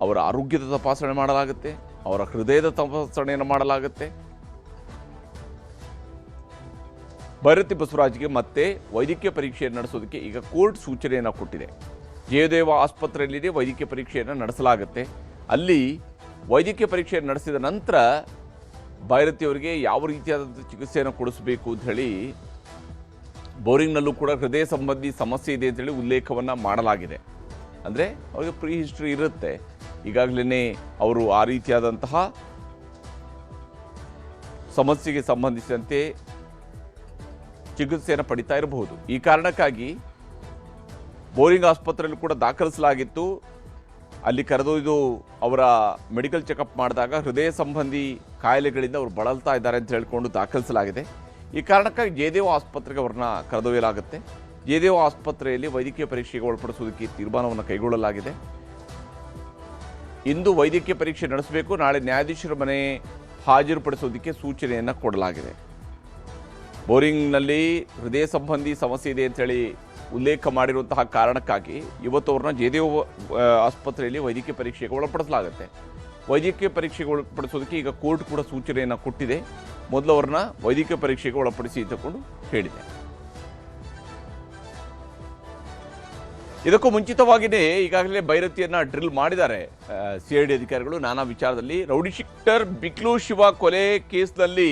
ಅವರ ಆರೋಗ್ಯದ ತಪಾಸಣೆ ಮಾಡಲಾಗುತ್ತೆ, ಅವರ ಹೃದಯದ ತಪಾಸಣೆಯನ್ನು ಮಾಡಲಾಗುತ್ತೆ. ಭೈರತಿ ಬಸವರಾಜ್ಗೆ ಮತ್ತೆ ವೈದ್ಯಕೀಯ ಪರೀಕ್ಷೆಯನ್ನು ನಡೆಸೋದಕ್ಕೆ ಈಗ ಕೋರ್ಟ್ ಸೂಚನೆಯನ್ನು ಕೊಟ್ಟಿದೆ. ಜಯದೇವ ಆಸ್ಪತ್ರೆಯಲ್ಲಿ ವೈದ್ಯಕೀಯ ಪರೀಕ್ಷೆಯನ್ನು ನಡೆಸಲಾಗುತ್ತೆ. ಅಲ್ಲಿ ವೈದ್ಯಕೀಯ ಪರೀಕ್ಷೆಯನ್ನು ನಡೆಸಿದ ನಂತರ ಭೈರತಿಯವರಿಗೆ ಯಾವ ರೀತಿಯಾದಂಥ ಚಿಕಿತ್ಸೆಯನ್ನು ಕೊಡಿಸಬೇಕು ಅಂತ ಹೇಳಿ ಬೋರಿಂಗ್ನಲ್ಲೂ ಕೂಡ ಹೃದಯ ಸಂಬಂಧಿ ಸಮಸ್ಯೆ ಇದೆ ಅಂತೇಳಿ ಉಲ್ಲೇಖವನ್ನು ಮಾಡಲಾಗಿದೆ. ಅಂದರೆ ಅವರಿಗೆ ಪ್ರೀ ಹಿಸ್ಟ್ರಿ ಇರುತ್ತೆ, ಈಗಾಗಲೇ ಅವರು ಆ ರೀತಿಯಾದಂತಹ ಸಮಸ್ಯೆಗೆ ಸಂಬಂಧಿಸಿದಂತೆ ಚಿಕಿತ್ಸೆಯನ್ನು ಪಡಿತಾ ಇರಬಹುದು. ಈ ಕಾರಣಕ್ಕಾಗಿ ಬೋರಿಂಗ್ ಆಸ್ಪತ್ರೆಯಲ್ಲೂ ಕೂಡ ದಾಖಲಿಸಲಾಗಿತ್ತು. ಅಲ್ಲಿ ಕರೆದೊಯ್ದು ಅವರ ಮೆಡಿಕಲ್ ಚೆಕಪ್ ಮಾಡಿದಾಗ ಹೃದಯ ಸಂಬಂಧಿ ಕಾಯಿಲೆಗಳಿಂದ ಅವರು ಬಳಲ್ತಾ ಇದ್ದಾರೆ ಅಂತ ಹೇಳಿಕೊಂಡು ದಾಖಲಿಸಲಾಗಿದೆ. ಈ ಕಾರಣಕ್ಕಾಗಿ ಜಯದೇವ ಆಸ್ಪತ್ರೆಗೆ ಅವ್ರನ್ನ ಕರೆದೊಯ್ಯಲಾಗುತ್ತೆ. ಜಯದೇವ ಆಸ್ಪತ್ರೆಯಲ್ಲಿ ವೈದ್ಯಕೀಯ ಪರೀಕ್ಷೆಗೆ ಒಳಪಡಿಸುವುದಕ್ಕೆ ತೀರ್ಮಾನವನ್ನು ಕೈಗೊಳ್ಳಲಾಗಿದೆ. ಇಂದು ವೈದ್ಯಕೀಯ ಪರೀಕ್ಷೆ ನಡೆಸಬೇಕು, ನಾಳೆ ನ್ಯಾಯಾಧೀಶರ ಮನೆ ಹಾಜರುಪಡಿಸೋದಕ್ಕೆ ಸೂಚನೆಯನ್ನು ಕೊಡಲಾಗಿದೆ. ಬೋರಿಂಗ್ನಲ್ಲಿ ಹೃದಯ ಸಂಬಂಧಿ ಸಮಸ್ಯೆ ಇದೆ ಅಂತೇಳಿ ಉಲ್ಲೇಖ ಮಾಡಿರುವಂತಹ ಕಾರಣಕ್ಕಾಗಿ ಇವತ್ತು ಅವ್ರನ್ನ ಜಯದೇವ ಆಸ್ಪತ್ರೆಯಲ್ಲಿ ವೈದ್ಯಕೀಯ ಪರೀಕ್ಷೆಗೆ ಒಳಪಡಿಸಲಾಗುತ್ತೆ. ವೈದ್ಯಕೀಯ ಪರೀಕ್ಷೆಗೆ ಒಳಪಡಿಸೋದಕ್ಕೆ ಈಗ ಕೋರ್ಟ್ ಕೂಡ ಸೂಚನೆಯನ್ನು ಕೊಟ್ಟಿದೆ. ಮೊದಲು ಅವ್ರನ್ನ ವೈದ್ಯಕೀಯ ಪರೀಕ್ಷೆಗೆ ಒಳಪಡಿಸಿ ತಗೊಂಡು ಹೇಳಿದೆ. ಇದಕ್ಕೂ ಮುಂಚಿತವಾಗಿಯೇ ಈಗಾಗಲೇ ಭೈರತಿಯನ್ನ ಡ್ರಿಲ್ ಮಾಡಿದ್ದಾರೆ CID ಅಧಿಕಾರಿಗಳು ನಾನಾ ವಿಚಾರದಲ್ಲಿ. ರೌಡಿ ಶೀಟರ್ ಬಿಕ್ಲು ಶಿವ ಕೊಲೆ ಕೇಸ್ನಲ್ಲಿ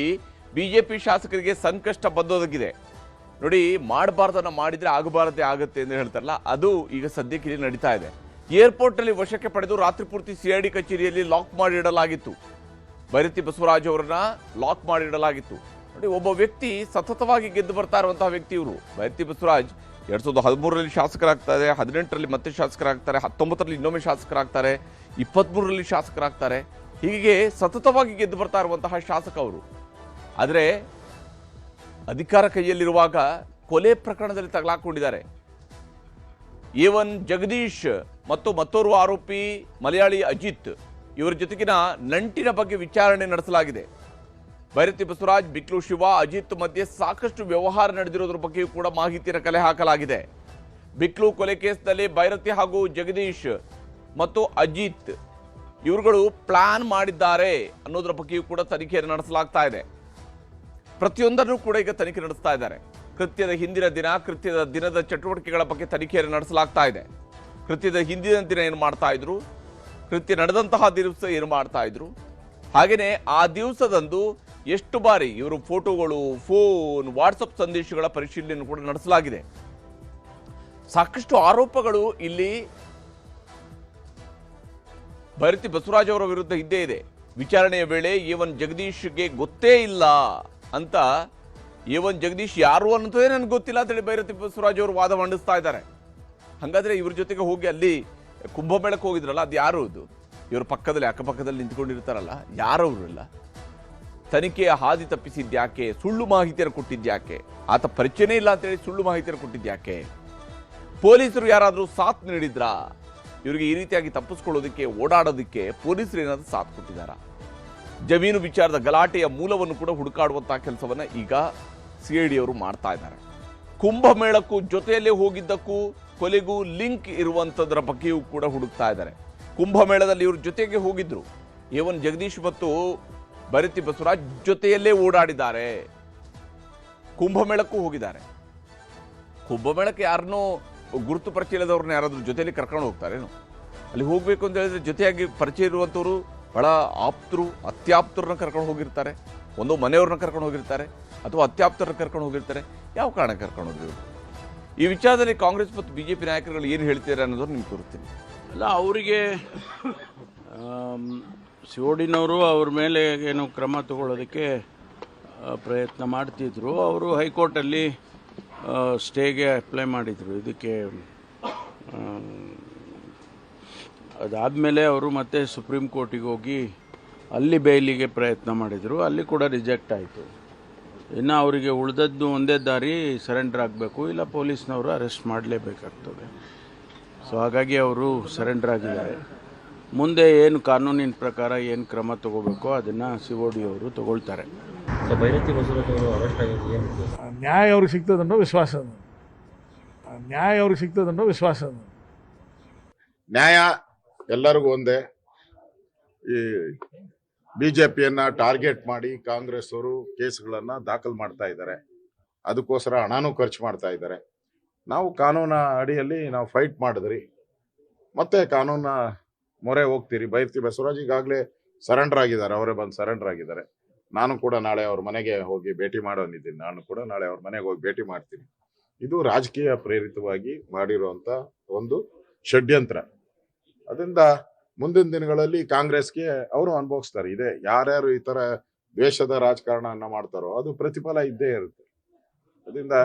ಬಿಜೆಪಿ ಶಾಸಕರಿಗೆ ಸಂಕಷ್ಟ ಬಂದೊದಗಿದೆ. ನೋಡಿ, ಮಾಡಬಾರ್ದನ್ನ ಮಾಡಿದರೆ ಆಗಬಾರದೇ ಆಗುತ್ತೆ ಎಂದು ಹೇಳ್ತಾರಲ್ಲ, ಅದು ಈಗ ಸದ್ಯಕ್ಕೆ ಇಲ್ಲಿ ನಡೀತಾ ಇದೆ. ಏರ್ಪೋರ್ಟ್ನಲ್ಲಿ ವಶಕ್ಕೆ ಪಡೆದು ರಾತ್ರಿ ಪೂರ್ತಿ CID ಕಚೇರಿಯಲ್ಲಿ ಲಾಕ್ ಮಾಡಿಡಲಾಗಿತ್ತು. ಭೈರತಿ ಬಸವರಾಜ್ ಅವರನ್ನ ಲಾಕ್ ಮಾಡಿಡಲಾಗಿತ್ತು. ನೋಡಿ, ಒಬ್ಬ ವ್ಯಕ್ತಿ ಸತತವಾಗಿ ಗೆದ್ದು ಬರ್ತಾ ಇರುವಂತಹ ವ್ಯಕ್ತಿ ಇವರು. ಭೈರತಿ ಬಸವರಾಜ್ 2013ರಲ್ಲಿ ಶಾಸಕರಾಗ್ತಾರೆ, 18ರಲ್ಲಿ ಮತ್ತೆ ಶಾಸಕರಾಗ್ತಾರೆ, 19ರಲ್ಲಿ ಇನ್ನೊಮ್ಮೆ ಶಾಸಕರಾಗ್ತಾರೆ, 23ರಲ್ಲಿ ಶಾಸಕರಾಗ್ತಾರೆ. ಹೀಗೆ ಸತತವಾಗಿ ಗೆದ್ದು ಬರ್ತಾ ಇರುವಂತಹ ಶಾಸಕ ಅವರು. ಆದರೆ ಅಧಿಕಾರ ಕೈಯಲ್ಲಿರುವಾಗ ಕೊಲೆ ಪ್ರಕರಣದಲ್ಲಿ ತಗಲಾಕೊಂಡಿದ್ದಾರೆ. A1 ಜಗದೀಶ್ ಮತ್ತು ಮತ್ತೋರ್ವ ಆರೋಪಿ ಮಲಯಾಳಿ ಅಜಿತ್ ಇವರ ಜೊತೆಗಿನ ನಂಟಿನ ಬಗ್ಗೆ ವಿಚಾರಣೆ ನಡೆಸಲಾಗಿದೆ. ಭೈರತಿ ಬಸವರಾಜ್, ಬಿಕ್ಲು ಶಿವ, ಅಜಿತ್ ಮಧ್ಯೆ ಸಾಕಷ್ಟು ವ್ಯವಹಾರ ನಡೆದಿರೋದ್ರ ಬಗ್ಗೆಯೂ ಕೂಡ ಮಾಹಿತಿಯನ್ನು ಕಲೆ ಹಾಕಲಾಗಿದೆ. ಬಿಕ್ಲು ಕೊಲೆ ಕೇಸ್ನಲ್ಲಿ ಭೈರತಿ ಹಾಗೂ ಜಗದೀಶ್ ಮತ್ತು ಅಜಿತ್ ಇವರುಗಳು ಪ್ಲಾನ್ ಮಾಡಿದ್ದಾರೆ ಅನ್ನೋದ್ರ ಬಗ್ಗೆಯೂ ಕೂಡ ತನಿಖೆಯನ್ನು ನಡೆಸಲಾಗ್ತಾ ಇದೆ. ಪ್ರತಿಯೊಂದನ್ನು ಕೂಡ ಈಗ ತನಿಖೆ ನಡೆಸ್ತಾ ಇದ್ದಾರೆ. ಕೃತ್ಯದ ಹಿಂದಿನ ದಿನ, ಕೃತ್ಯದ ದಿನದ ಚಟುವಟಿಕೆಗಳ ಬಗ್ಗೆ ತನಿಖೆಯನ್ನು ನಡೆಸಲಾಗ್ತಾ ಇದೆ. ಕೃತ್ಯದ ಹಿಂದಿನ ದಿನ ಏನು ಮಾಡ್ತಾ ಇದ್ರು, ಕೃತ್ಯ ನಡೆದಂತಹ ದಿವಸ ಏನು ಮಾಡ್ತಾ ಇದ್ರು, ಹಾಗೆಯೇ ಆ ದಿವಸದಂದು ಎಷ್ಟು ಬಾರಿ ಇವರು ಫೋಟೋಗಳು, ಫೋನ್, ವಾಟ್ಸಪ್ ಸಂದೇಶಗಳ ಪರಿಶೀಲನೆ ಕೂಡ ನಡೆಸಲಾಗಿದೆ. ಸಾಕಷ್ಟು ಆರೋಪಗಳು ಇಲ್ಲಿ ಭೈರತಿ ಬಸವರಾಜ್ ಅವರ ವಿರುದ್ಧ ಇದ್ದೇ ಇದೆ. ವಿಚಾರಣೆಯ ವೇಳೆ A1 ಜಗದೀಶ್ಗೆ ಗೊತ್ತೇ ಇಲ್ಲ ಅಂತ, A1 ಜಗದೀಶ್ ಯಾರು ಅನ್ನೋದೇ ನನಗೆ ಗೊತ್ತಿಲ್ಲ ಅಂತೇಳಿ ಭೈರತಿ ಬಸವರಾಜ್ ಅವರು ವಾದ ಮಂಡಿಸ್ತಾ ಇದ್ದಾರೆ. ಹಾಗಾದ್ರೆ ಇವ್ರ ಜೊತೆಗೆ ಹೋಗಿ ಅಲ್ಲಿ ಕುಂಭಮೇಳಕ್ಕೆ ಹೋಗಿದ್ರಲ್ಲ, ಅದು ಯಾರು? ಅದು ಇವ್ರ ಪಕ್ಕದಲ್ಲಿ ಅಕ್ಕಪಕ್ಕದಲ್ಲಿ ನಿಂತ್ಕೊಂಡಿರ್ತಾರಲ್ಲ, ಯಾರವರೆಲ್ಲ? ತನಿಖೆಯ ಹಾದಿ ತಪ್ಪಿಸಿದ್ಯಾಕೆ? ಸುಳ್ಳು ಮಾಹಿತಿಯನ್ನು ಕೊಟ್ಟಿದ್ಯಾಕೆ? ಆತ ಪರಿಚಯನೇ ಇಲ್ಲ ಅಂತೇಳಿ ಸುಳ್ಳು ಮಾಹಿತಿಯನ್ನು ಕೊಟ್ಟಿದ್ಯಾಕೆ? ಪೊಲೀಸರು ಯಾರಾದರೂ ಸಾಥ್ ನೀಡಿದ್ರಾ? ಇವರಿಗೆ ಈ ರೀತಿಯಾಗಿ ತಪ್ಪಿಸ್ಕೊಳ್ಳೋದಕ್ಕೆ, ಓಡಾಡೋದಕ್ಕೆ ಪೊಲೀಸರು ಏನಾದರೂ ಸಾಥ್ ಕೊಟ್ಟಿದ್ದಾರಾ? ಜಮೀನು ವಿಚಾರದ ಗಲಾಟೆಯ ಮೂಲವನ್ನು ಕೂಡ ಹುಡುಕಾಡುವಂತಹ ಕೆಲಸವನ್ನ ಈಗ CID ಅವರು ಮಾಡ್ತಾ ಇದ್ದಾರೆ. ಕುಂಭಮೇಳಕ್ಕೂ ಜೊತೆಯಲ್ಲೇ ಹೋಗಿದ್ದಕ್ಕೂ ಕೊಲೆಗೂ ಲಿಂಕ್ ಇರುವಂಥದ್ರ ಬಗ್ಗೆಯೂ ಕೂಡ ಹುಡುಕ್ತಾ ಇದ್ದಾರೆ. ಕುಂಭಮೇಳದಲ್ಲಿ ಇವರು ಜೊತೆಗೆ ಹೋಗಿದ್ರು. A1 ಜಗದೀಶ್ ಮತ್ತು ಭೈರತಿ ಬಸವರಾಜ್ ಜೊತೆಯಲ್ಲೇ ಓಡಾಡಿದ್ದಾರೆ. ಕುಂಭಮೇಳಕ್ಕೂ ಹೋಗಿದ್ದಾರೆ. ಕುಂಭಮೇಳಕ್ಕೆ ಯಾರನ್ನೋ ಗುರುತು ಪರಿಚಯ ಇಲ್ಲದವ್ರನ್ನ ಯಾರಾದ್ರೂ ಜೊತೆಯಲ್ಲಿ ಕರ್ಕೊಂಡು ಹೋಗ್ತಾರೇನು? ಅಲ್ಲಿ ಹೋಗ್ಬೇಕು ಅಂತ ಹೇಳಿದ್ರೆ ಜೊತೆಯಾಗಿ ಪರಿಚಯ ಇರುವಂಥವ್ರು, ಬಹಳ ಆಪ್ತರು, ಅತ್ಯಾಪ್ತರನ್ನ ಕರ್ಕೊಂಡು ಹೋಗಿರ್ತಾರೆ, ಒಂದು ಮನೆಯವ್ರನ್ನ ಕರ್ಕೊಂಡು ಹೋಗಿರ್ತಾರೆ. ಅಥವಾ ಅತ್ಯಾಪ್ತರ ಕರ್ಕೊಂಡು ಹೋಗಿರ್ತಾರೆ. ಯಾವ ಕಾರಣ ಕರ್ಕೊಂಡು ಹೋದ್ರು ಇವರು? ಈ ವಿಚಾರದಲ್ಲಿ ಕಾಂಗ್ರೆಸ್ ಮತ್ತು ಬಿಜೆಪಿ ನಾಯಕರುಗಳು ಏನು ಹೇಳ್ತಾರೆ ಅನ್ನೋದನ್ನು ನಿಮ್ಗೆ ತೋರಿಸ್ತೀನಿ. ಅಲ್ಲ, ಅವರಿಗೆ ಸಿಒಡಿನವರು ಅವ್ರ ಮೇಲೆ ಏನು ಕ್ರಮ ತಗೊಳ್ಳೋದಕ್ಕೆ ಪ್ರಯತ್ನ ಮಾಡ್ತಿದ್ರು. ಅವರು ಹೈಕೋರ್ಟಲ್ಲಿ ಸ್ಟೇಗೆ ಅಪ್ಲೈ ಮಾಡಿದರು ಇದಕ್ಕೆ. ಅದಾದಮೇಲೆ ಅವರು ಮತ್ತೆ ಸುಪ್ರೀಂ ಕೋರ್ಟಿಗೆ ಹೋಗಿ ಅಲ್ಲಿ ಬೇಲಿಗೆ ಪ್ರಯತ್ನ ಮಾಡಿದರು. ಅಲ್ಲಿ ಕೂಡ ರಿಜೆಕ್ಟ್ ಆಯಿತು. ಇನ್ನು ಅವರಿಗೆ ಉಳಿದದ್ದು ಒಂದೇ ದಾರಿ, ಸರೆಂಡರ್ ಆಗಬೇಕು, ಇಲ್ಲ ಪೊಲೀಸ್ನವರು ಅರೆಸ್ಟ್ ಮಾಡಲೇಬೇಕಾಗ್ತದೆ. ಸೊ ಹಾಗಾಗಿ ಅವರು ಸರೆಂಡರ್ ಆಗಿದ್ದಾರೆ. ಮುಂದೆ ಏನು ಕಾನೂನಿನ ಪ್ರಕಾರ ಏನು ಕ್ರಮ ತಗೋಬೇಕೋ ಅದನ್ನು COD ಅವರು ತಗೊಳ್ತಾರೆ. ನ್ಯಾಯ ಅವ್ರಿಗೆ ಸಿಗ್ತದನ್ನೋ ವಿಶ್ವಾಸ ಅದ. ನ್ಯಾಯ ಅವ್ರಿಗೆ ಸಿಗ್ತದನ್ನೋ ವಿಶ್ವಾಸ ಅದ. ನ್ಯಾಯ ಎಲ್ಲರಿಗೂ ಒಂದೇ. ಈ ಬಿಜೆಪಿಯನ್ನ ಟಾರ್ಗೆಟ್ ಮಾಡಿ ಕಾಂಗ್ರೆಸ್ ಅವರು ಕೇಸ್ಗಳನ್ನ ದಾಖಲು ಮಾಡ್ತಾ ಇದ್ದಾರೆ. ಅದಕ್ಕೋಸ್ಕರ ಹಣನೂ ಖರ್ಚು ಮಾಡ್ತಾ ಇದ್ದಾರೆ. ನಾವು ಕಾನೂನ ಅಡಿಯಲ್ಲಿ ನಾವು ಫೈಟ್ ಮಾಡಿದ್ರಿ, ಮತ್ತೆ ಕಾನೂನ ಮೊರೆ ಹೋಗ್ತೀರಿ. ಬೈರ್ತಿ ಬಸವರಾಜ್ ಈಗಾಗಲೇ ಸರೆಂಡರ್ ಆಗಿದ್ದಾರೆ, ಅವರೇ ಬಂದು ಸರೆಂಡರ್ ಆಗಿದ್ದಾರೆ. ನಾನು ಕೂಡ ನಾಳೆ ಅವ್ರ ಮನೆಗೆ ಹೋಗಿ ಭೇಟಿ ಮಾಡೋನಿದ್ದೀನಿ. ನಾನು ಕೂಡ ನಾಳೆ ಅವ್ರ ಮನೆಗೆ ಹೋಗಿ ಭೇಟಿ ಮಾಡ್ತೀನಿ. ಇದು ರಾಜಕೀಯ ಪ್ರೇರಿತವಾಗಿ ಮಾಡಿರುವಂತ ಒಂದು ಷಡ್ಯಂತ್ರ. ಅದರಿಂದ ಮುಂದಿನ ದಿನಗಳಲ್ಲಿ ಕಾಂಗ್ರೆಸ್ಗೆ ಅವರು ಅನುಭವಿಸ್ತಾರೆ. ಇದೆ ಯಾರ್ಯಾರು ಈ ತರ ದ್ವೇಷದ ರಾಜಕಾರಣವನ್ನ ಮಾಡ್ತಾರೋ ಅದು ಪ್ರತಿಫಲ ಇದ್ದೇ ಇರುತ್ತೆ. ಅದರಿಂದ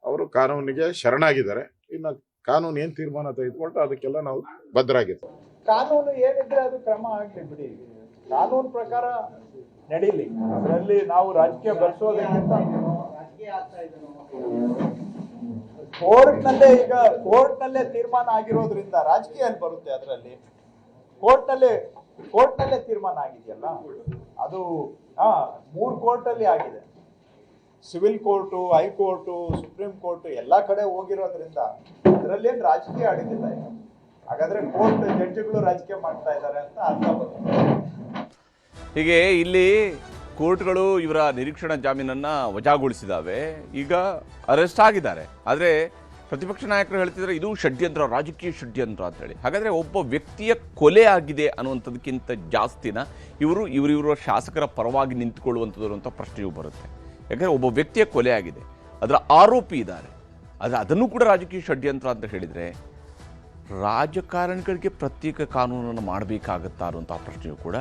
ಅವರು ಕಾನೂನಿಗೆ ಶರಣಾಗಿದ್ದಾರೆ. ಇನ್ನು ಕಾನೂನು ಏನ್ ತೀರ್ಮಾನ ತೆಗೆದುಕೊಂಡು ಅದಕ್ಕೆಲ್ಲ ನಾವು ಬದ್ಧರಾಗಿದ್ದೇವೆ. ಕಾನೂನು ಏನಿದ್ರೆ ಅದು ಕ್ರಮ ಆಗ್ಲಿ ಬಿಡಿ. ಕಾನೂನು ಪ್ರಕಾರ ನಡೀಲಿ. ಅದರಲ್ಲಿ ನಾವು ರಾಜಕೀಯ ಬಳಸೋದಕ್ಕಿಂತ ಕೋರ್ಟ್ನಲ್ಲೇ ತೀರ್ಮಾನ ಆಗಿರೋದ್ರಿಂದ ರಾಜಕೀಯ ಅಲ್ಲಿ ಬರುತ್ತೆ. ಅದರಲ್ಲಿ ಕೋರ್ಟ್ನಲ್ಲೇ ತೀರ್ಮಾನ ಆಗಿದೆಯಲ್ಲ, ಅದು 3 ಕೋರ್ಟಲ್ಲಿ ಆಗಿದೆ. Civil court, high court, supreme court ಎಲ್ಲ ಕಡೆ ಹೋಗಿರೋದ್ರಿಂದ ಅದರಲ್ಲೇನು ರಾಜಕೀಯ ಆಡಿದಿಲ್ಲ. ಹಾಗಾದ್ರೆ ಕೋರ್ಟ್ ಜಡ್ಜಿಗಳು ರಾಜಕೀಯ ಮಾಡ್ತಾ ಇದ್ದಾರೆ ಅಂತ ಅರ್ಥ ಬರುತ್ತೆ. ಹೀಗೆ ಇಲ್ಲಿ ಕೋರ್ಟ್ಗಳು ಇವರ ನಿರೀಕ್ಷಣಾ ಜಾಮೀನನ್ನು ವಜಾಗೊಳಿಸಿದಾವೆ. ಈಗ ಅರೆಸ್ಟ್ ಆಗಿದ್ದಾರೆ. ಆದರೆ ಪ್ರತಿಪಕ್ಷ ನಾಯಕರು ಹೇಳ್ತಿದ್ದಾರೆ ಇದು ಷಡ್ಯಂತ್ರ, ರಾಜಕೀಯ ಷಡ್ಯಂತ್ರ ಅಂತೇಳಿ. ಹಾಗಾದರೆ ಒಬ್ಬ ವ್ಯಕ್ತಿಯ ಕೊಲೆ ಆಗಿದೆ ಅನ್ನುವಂಥದ್ದಕ್ಕಿಂತ ಜಾಸ್ತಿನ ಇವರ ಶಾಸಕರ ಪರವಾಗಿ ನಿಂತುಕೊಳ್ಳುವಂಥದ್ದು ಅಂತ ಪ್ರಶ್ನೆಯೂ ಬರುತ್ತೆ. ಯಾಕಂದರೆ ಒಬ್ಬ ವ್ಯಕ್ತಿಯ ಕೊಲೆ ಆಗಿದೆ, ಅದರ ಆರೋಪಿ ಇದ್ದಾರೆ, ಆದರೆ ಅದನ್ನು ಕೂಡ ರಾಜಕೀಯ ಷಡ್ಯಂತ್ರ ಅಂತ ಹೇಳಿದರೆ ರಾಜಕಾರಣಿಗಳಿಗೆ ಪ್ರತ್ಯೇಕ ಕಾನೂನನ್ನು ಮಾಡಬೇಕಾಗತ್ತಾ ಅನ್ನುವಂಥ ಪ್ರಶ್ನೆಯೂ ಕೂಡ